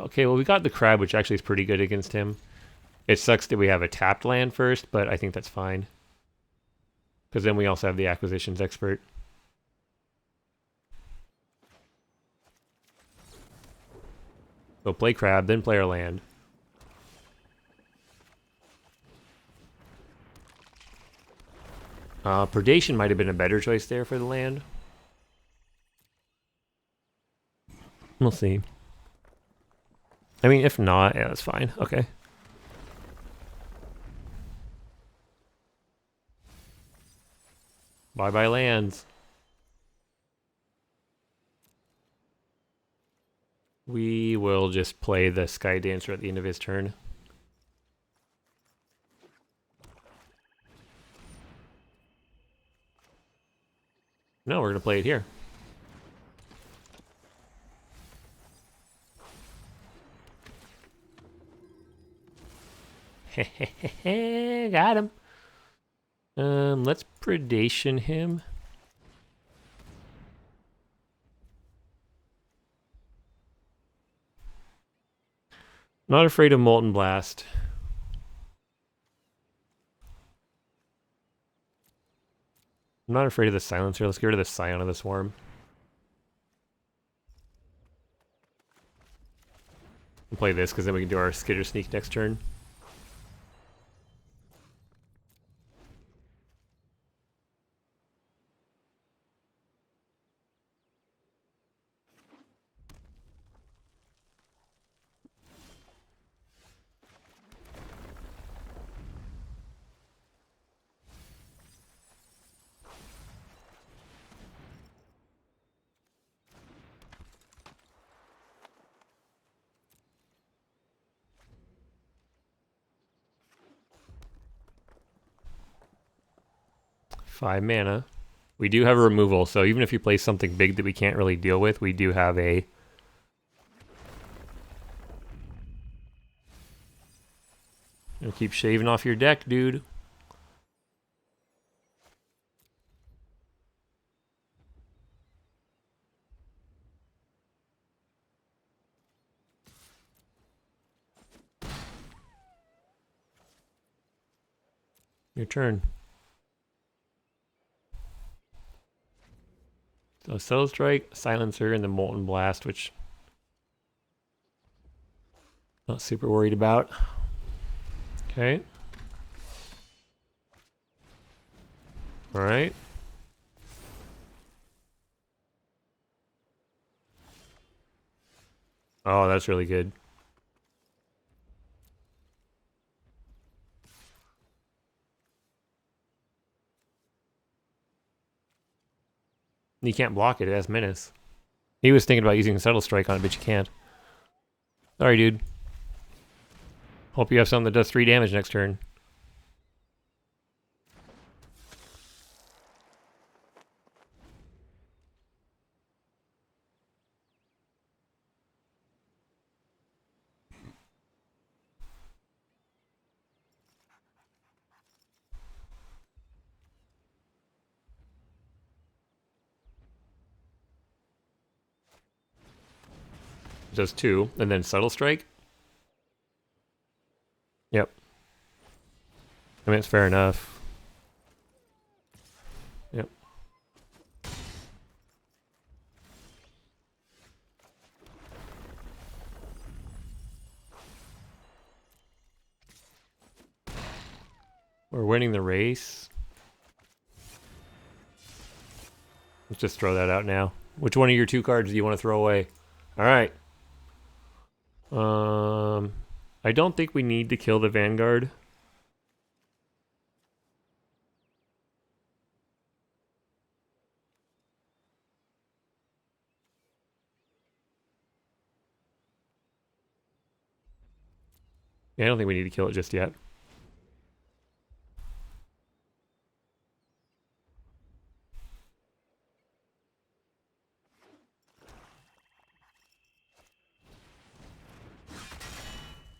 Okay, well we got the Crab, which actually is pretty good against him. It sucks that we have a tapped land first, but I think that's fine. Because then we also have the Acquisitions Expert. So play Crab, then play our land. Predation might have been a better choice there for the land. We'll see. I mean, if not, yeah, that's fine. Okay. Bye-bye lands. We will just play the Sky Dancer at the end of his turn. No, we're going to play it here. Got him. Let's predation him. Not afraid of Molten Blast. I'm not afraid of the Silencer. Let's get rid of the Scion of the Swarm. We'll play this because then we can do our Skitter Sneak next turn. Five mana. We do have a removal, so even if you play something big that we can't really deal with, we do have a... You'll keep shaving off your deck, dude. Your turn. So Subtle Strike, Silencer, and the Molten Blast, which not super worried about. Okay. Alright. Oh, that's really good. You can't block it, it has Menace. He was thinking about using Subtle Strike on it, but you can't. Sorry, dude. Hope you have something that does 3 damage next turn. Does 2, and then Subtle Strike. Yep. I mean, it's fair enough. Yep. We're winning the race. Let's just throw that out now. Which one of your 2 cards do you want to throw away? Alright. I don't think we need to kill the Vanguard. Yeah, I don't think we need to kill it just yet.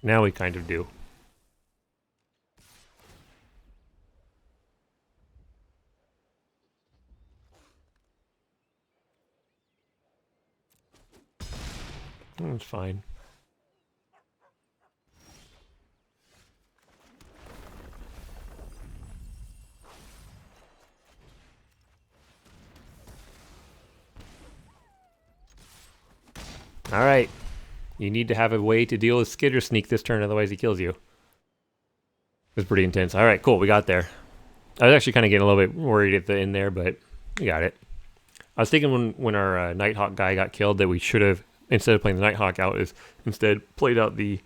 Now we kind of do. It's fine. Alright. You need to have a way to deal with Skitter Sneak this turn, otherwise he kills you. It's pretty intense. Alright, cool, we got there. I was actually kind of getting a little bit worried at the end there, but we got it. I was thinking when our Nighthawk guy got killed that we should have, instead of playing the Nighthawk out, is instead played out the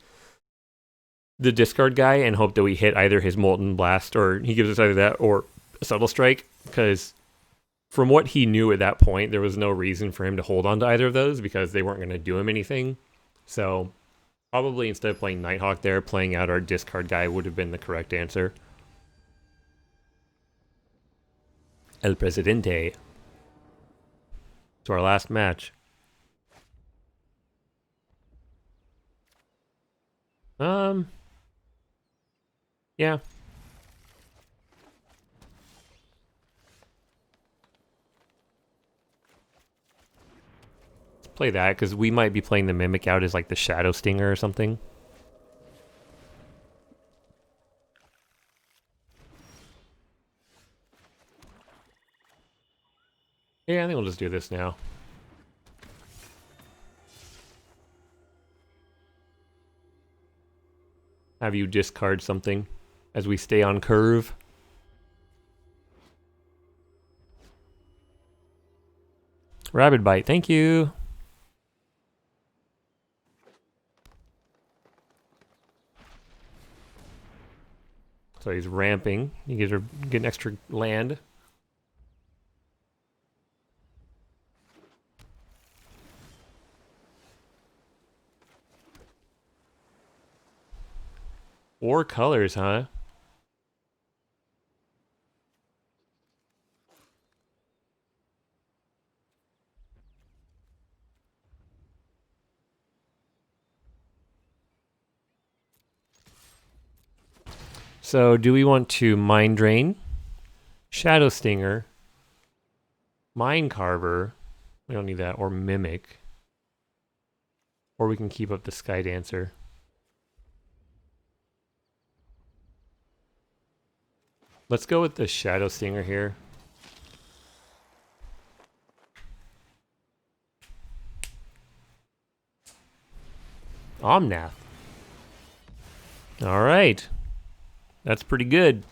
discard guy and hoped that we hit either his Molten Blast, or he gives us either that or a Subtle Strike, because from what he knew at that point, there was no reason for him to hold on to either of those because they weren't going to do him anything. So probably instead of playing Nighthawk there, playing out our discard guy would have been the correct answer. El Presidente. It's our last match. Yeah. Let's play that, because we might be playing the Mimic out as like the Shadow Stinger or something. Yeah, I think we'll just do this now. Have you discard something as we stay on curve. Rabid Bite, thank you. So he's ramping. You guys are getting extra land. Or colors, huh? So do we want to Mind Drain, Shadow Stinger, Mind Carver, we don't need that, or Mimic. Or we can keep up the Sky Dancer. Let's go with the Shadow Stinger here. Omnath. All right. That's pretty good.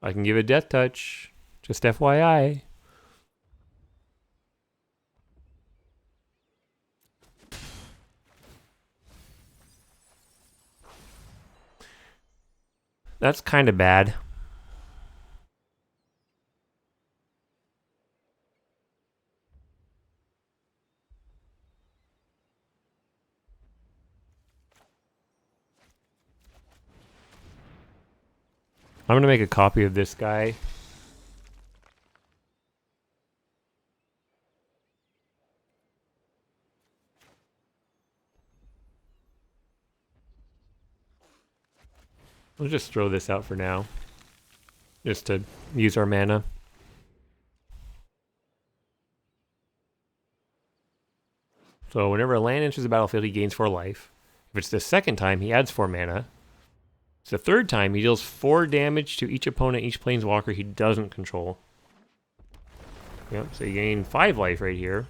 I can give a Death Touch. Just FYI. That's kind of bad. I'm gonna make a copy of this guy. We'll just throw this out for now. Just to use our mana. So whenever a land enters the battlefield, he gains 4 life. If it's the second time, he adds 4 mana. It's the third time, he deals 4 damage to each opponent, each planeswalker he doesn't control. Yep, so you gain 5 life right here.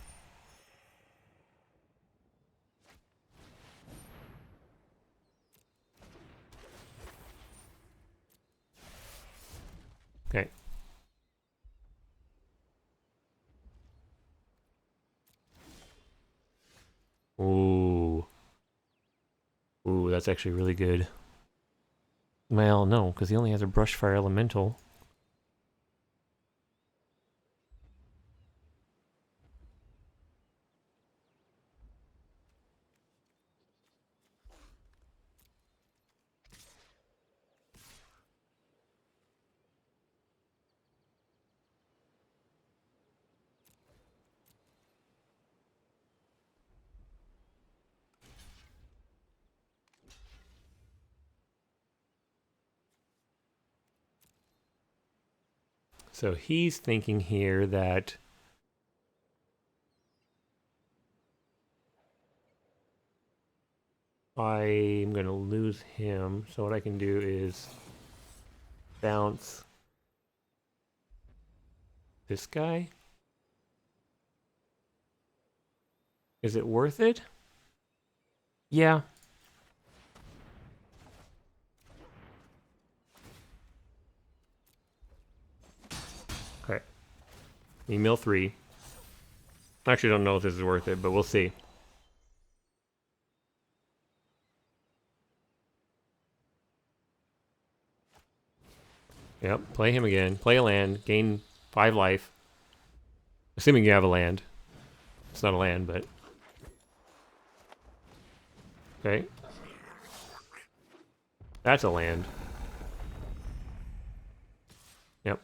Okay. Ooh. Ooh, that's actually really good. Well, no, because he only has a Brushfire Elemental. So he's thinking here that I'm going to lose him. So what I can do is bounce this guy. Is it worth it? Yeah. Okay. Email 3. I actually don't know if this is worth it, but we'll see. Yep, play him again. Play a land, gain 5 life. Assuming you have a land. It's not a land, but... Okay. That's a land. Yep.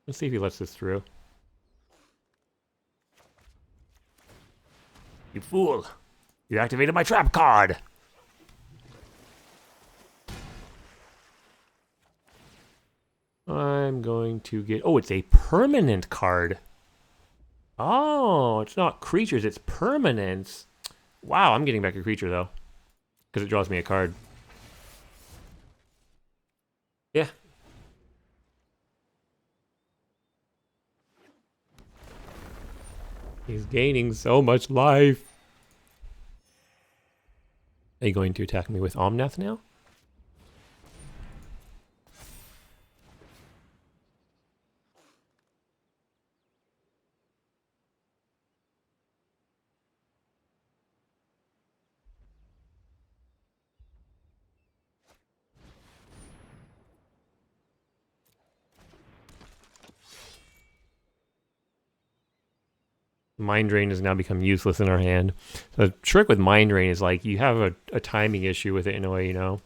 Let's see if he lets this through. You fool! You activated my trap card! I'm going to get... Oh, it's a permanent card. Oh, it's not creatures, it's permanents. Wow, I'm getting back a creature, though. Because it draws me a card. Yeah. He's gaining so much life. Are you going to attack me with Omnath now? Mind Drain has now become useless in our hand. So the trick with Mind Drain is like you have a timing issue with it in a way, you know?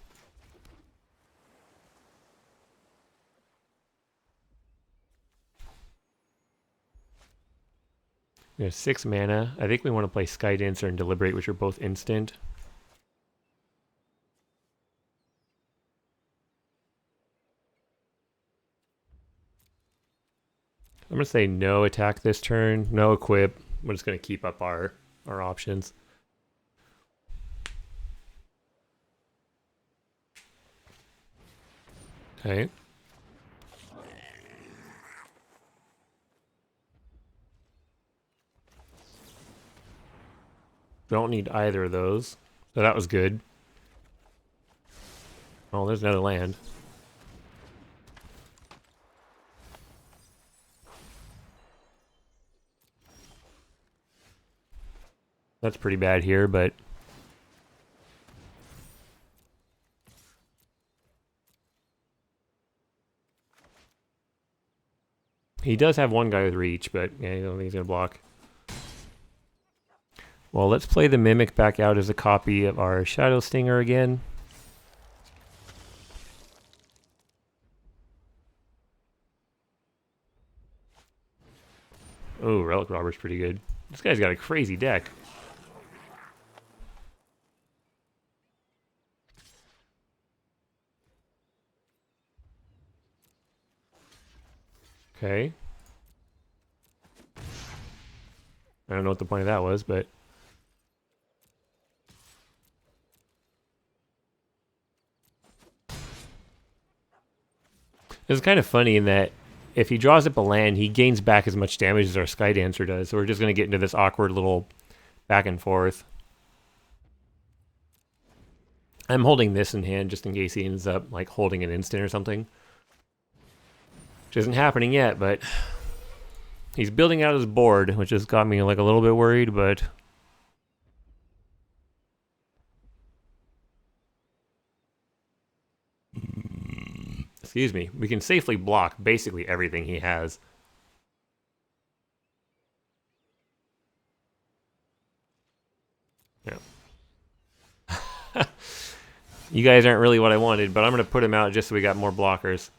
We have 6 mana. I think we want to play Sky Dancer and Deliberate, which are both instant. I'm going to say no attack this turn, no equip. We're just going to keep up our options. Okay. Don't need either of those. So that was good. Oh, there's another land. That's pretty bad here, but... He does have one guy with reach, but yeah, I don't think he's going to block. Well, let's play the Mimic back out as a copy of our Shadow Stinger again. Oh, Relic Robber's pretty good. This guy's got a crazy deck. Okay. I don't know what the point of that was, but... It's kind of funny in that if he draws up a land, he gains back as much damage as our Sky Dancer does. So we're just going to get into this awkward little back and forth. I'm holding this in hand just in case he ends up like holding an instant or something. Which isn't happening yet, but he's building out his board, which has got me like a little bit worried, but... Excuse me. We can safely block basically everything he has. Yeah. You guys aren't really what I wanted, but I'm going to put him out just so we got more blockers.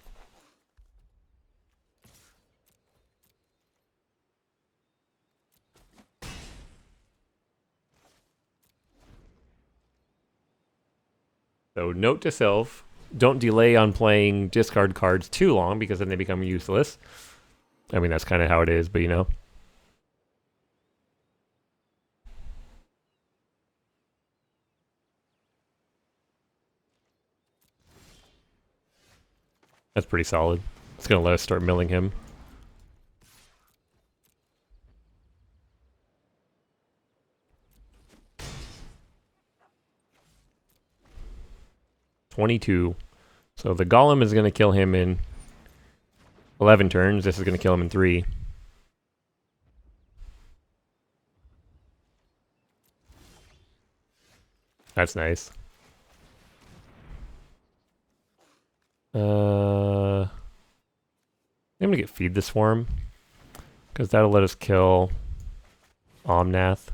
So note to self, don't delay on playing discard cards too long because then they become useless. I mean, that's kind of how it is, but you know. That's pretty solid. It's going to let us start milling him. 22. So the Golem is going to kill him in 11 turns. This is going to kill him in 3. That's nice. I'm going to get Feed the Swarm, because that'll let us kill Omnath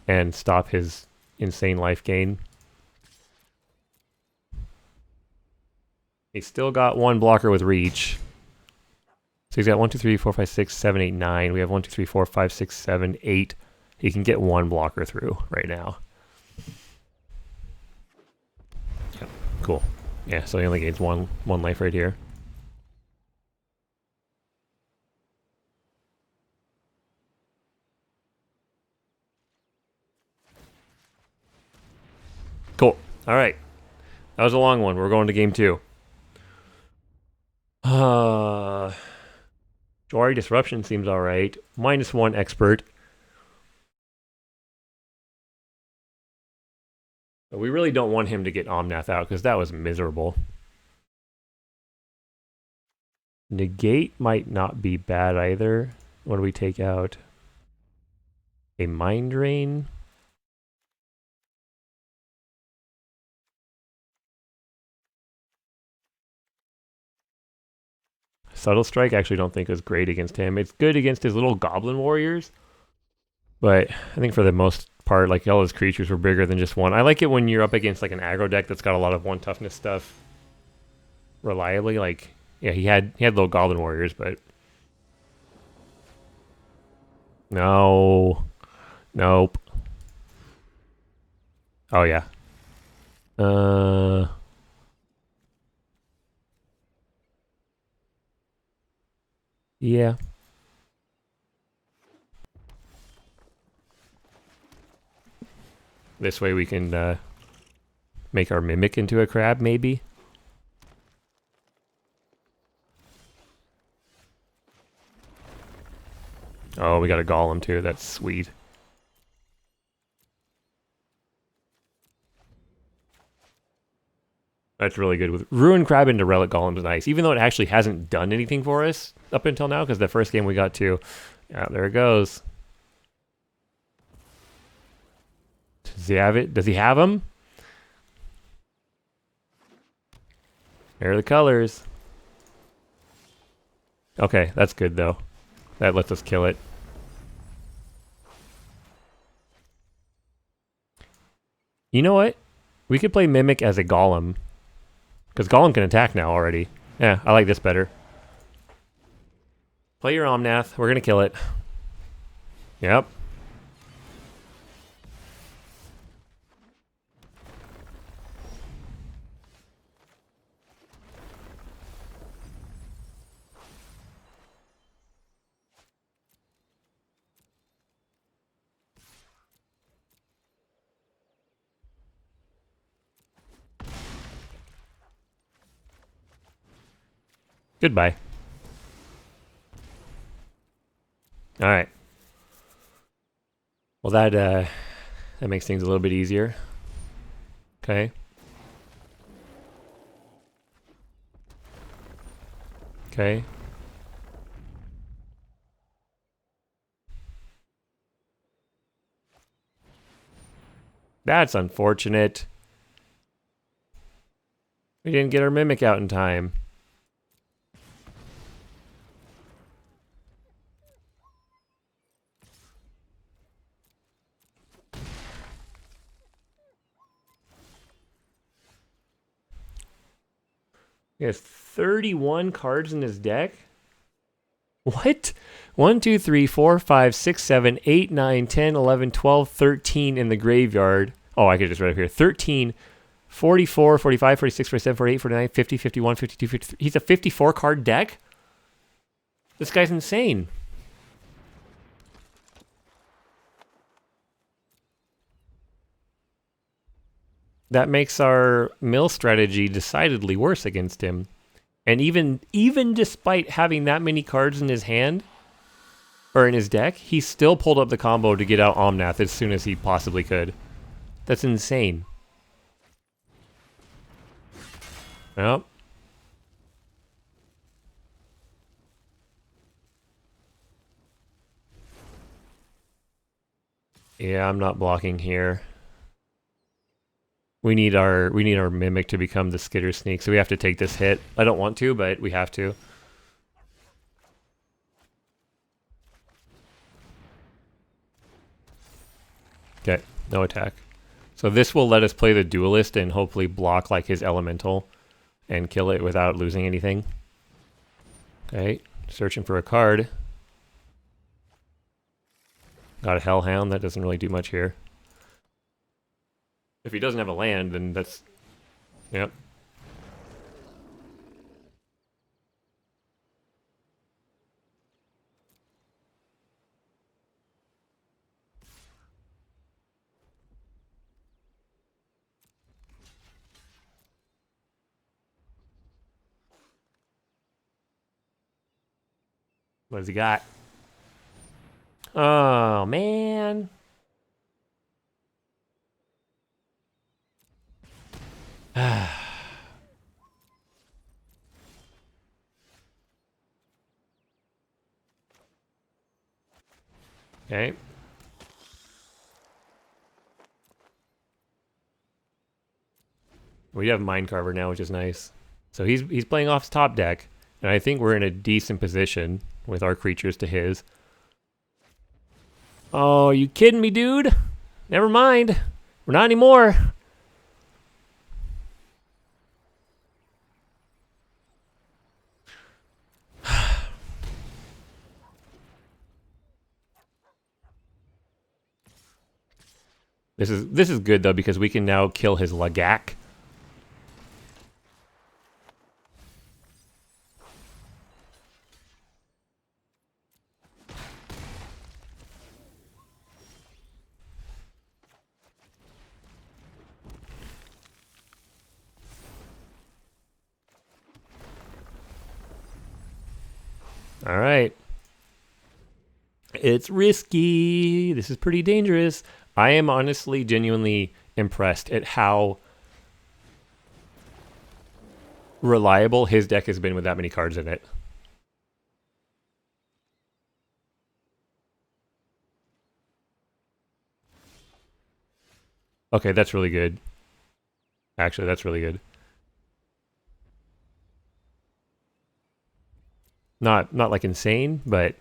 and stop his insane life gain. He's still got 1 blocker with Reach. So he's got 1, 2, 3, 4, 5, 6, 7, 8, 9. We have 1, 2, 3, 4, 5, 6, 7, 8. He can get 1 blocker through right now. Yep. Cool. Yeah, so he only gains one life right here. Cool. All right. That was a long one. We're going to game 2. Jwari Disruption seems all right. -1 expert. But we really don't want him to get Omnath out because that was miserable. Negate might not be bad either. What do we take out? A Mind Drain. Subtle Strike I actually don't think is great against him. It's good against his little Goblin Warriors. But I think for the most part, like all his creatures were bigger than just 1. I like it when you're up against like an aggro deck that's got a lot of 1 toughness stuff reliably. Like, yeah, he had little Goblin Warriors, but no, nope. Oh yeah. Yeah. This way we can make our Mimic into a crab, maybe. Oh, we got a Golem too. That's sweet. That's really good. With Ruin Crab into Relic Golem is nice, even though it actually hasn't done anything for us up until now, because the first game we got to... Yeah, there it goes. Does he have it? Does he have them? There are the colors. Okay, that's good though. That lets us kill it. You know what? We could play Mimic as a Golem. Because Golem can attack now already. Yeah, I like this better. Play your Omnath. We're going to kill it. Yep. Goodbye. All right. Well, that makes things a little bit easier. Okay. Okay. That's unfortunate. We didn't get our Mimic out in time. He has 31 cards in his deck? What? 1, 2, 3, 4, 5, 6, 7, 8, 9, 10, 11, 12, 13 in the graveyard. Oh, I could just write up here. 13, 44, 45, 46, 47, 48, 49, 50, 51, 52, 53. He's a 54 card deck? This guy's insane. That makes our mill strategy decidedly worse against him. And even despite having that many cards in his hand, or in his deck, he still pulled up the combo to get out Omnath as soon as he possibly could. That's insane. Yep. Yeah, I'm not blocking here. We need our mimic to become the skitter sneak, so we have to take this hit. I don't want to, but we have to. Okay, no attack. So this will let us play the duelist and hopefully block like his elemental and kill it without losing anything. Okay, searching for a card. Got a Hellhound, that doesn't really do much here. If he doesn't have a land, then that's... Yep. What has he got? Oh, man. Okay. We have Mind Carver now, which is nice. So he's playing off his top deck, and I think we're in a decent position with our creatures to his. Oh, you kidding me, dude? Never mind. We're not anymore. This is good though because we can now kill his Lagak. All right. It's risky. This is pretty dangerous. I am honestly, genuinely impressed at how reliable his deck has been with that many cards in it. Okay, that's really good. Actually, that's really good. Not like insane, but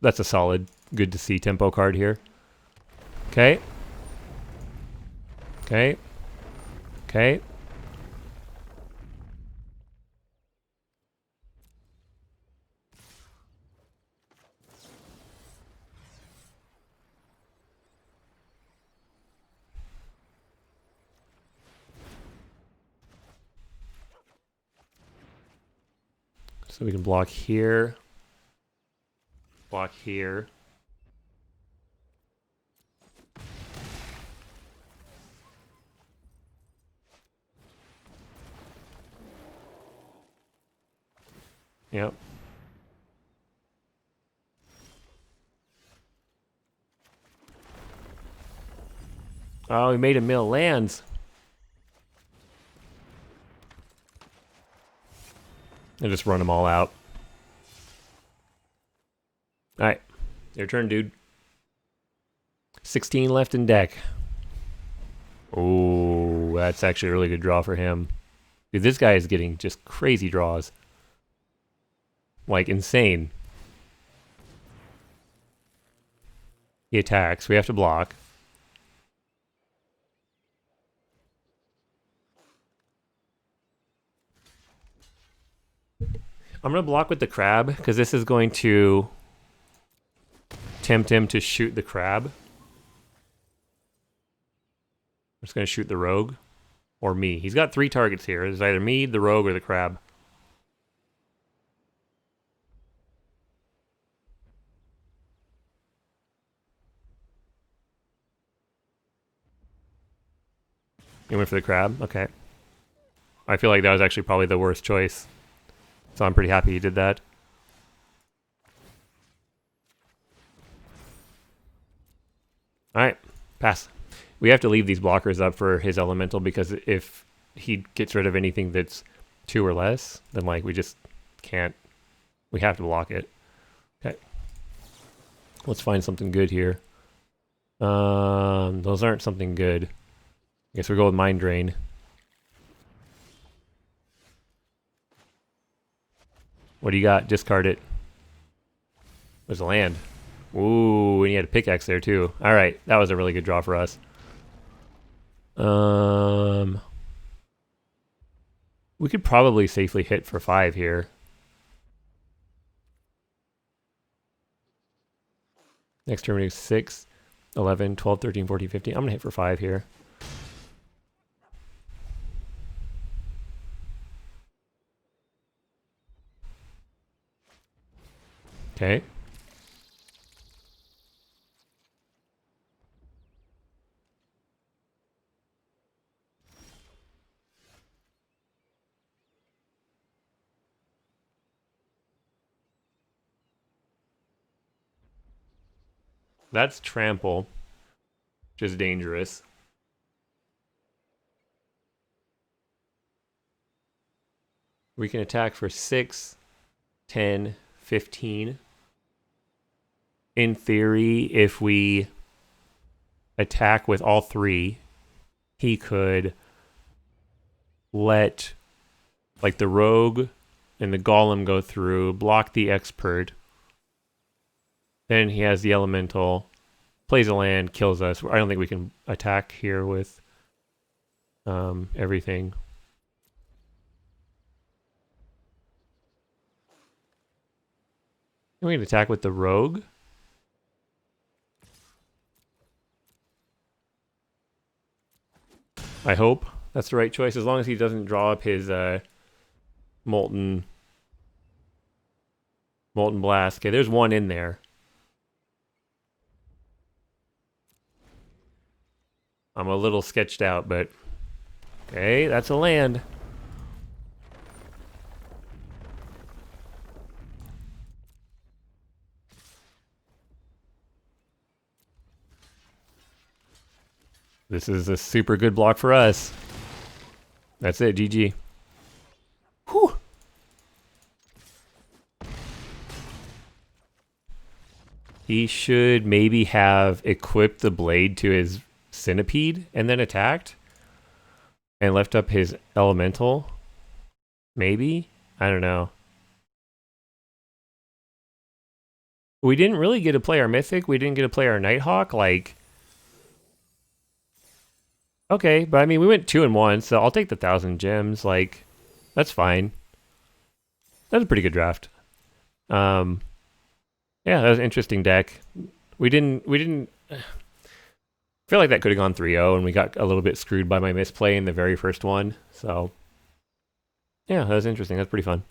that's a solid, good to see tempo card here. Okay. Okay. Okay. So we can block here. Block here. Yep. Oh, we made a mill lands. And just run them all out. Alright. Your turn, dude. 16 left in deck. Oh, that's actually a really good draw for him. Dude, this guy is getting just crazy draws. Like, insane. He attacks. We have to block. I'm going to block with the crab, because this is going to tempt him to shoot the crab. I'm just going to shoot the rogue. Or me. He's got 3 targets here. It's either me, the rogue, or the crab. You went for the crab? Okay. I feel like that was actually probably the worst choice. So I'm pretty happy he did that. Alright, pass. We have to leave these blockers up for his elemental because if he gets rid of anything that's 2 or less, then like we just can't. We have to block it. Okay. Let's find something good here. Those aren't something good. I guess we'll go with Mind Drain. What do you got? Discard it. There's a land. Ooh, and you had a pickaxe there too. All right, that was a really good draw for us. We could probably safely hit for 5 here. Next turn we do 6, 11, 12, 13, 14, 15. I'm going to hit for 5 here. Okay. That's trample, which is dangerous. We can attack for 6, 10, 15. In theory, if we attack with all 3, he could let like the rogue and the golem go through, block the expert. Then he has the elemental, plays a land, kills us. I don't think we can attack here with everything. And we can attack with the rogue. I hope that's the right choice, as long as he doesn't draw up his molten blast. Okay, there's one in there. I'm a little sketched out, but okay, that's a land. This is a super good block for us. That's it, GG. Whew. He should maybe have equipped the blade to his centipede and then attacked and left up his elemental. Maybe? I don't know. We didn't really get to play our mythic. We didn't get to play our Nighthawk. Like, okay, but I mean, we went 2 and 1, so I'll take the 1,000 gems. Like, that's fine. That's a pretty good draft. Yeah, that was an interesting deck. We didn't I feel like that could have gone 3-0, and we got a little bit screwed by my misplay in the very first one. So, yeah, that was interesting. That's pretty fun.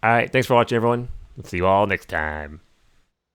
All right, thanks for watching, everyone. We'll see you all next time.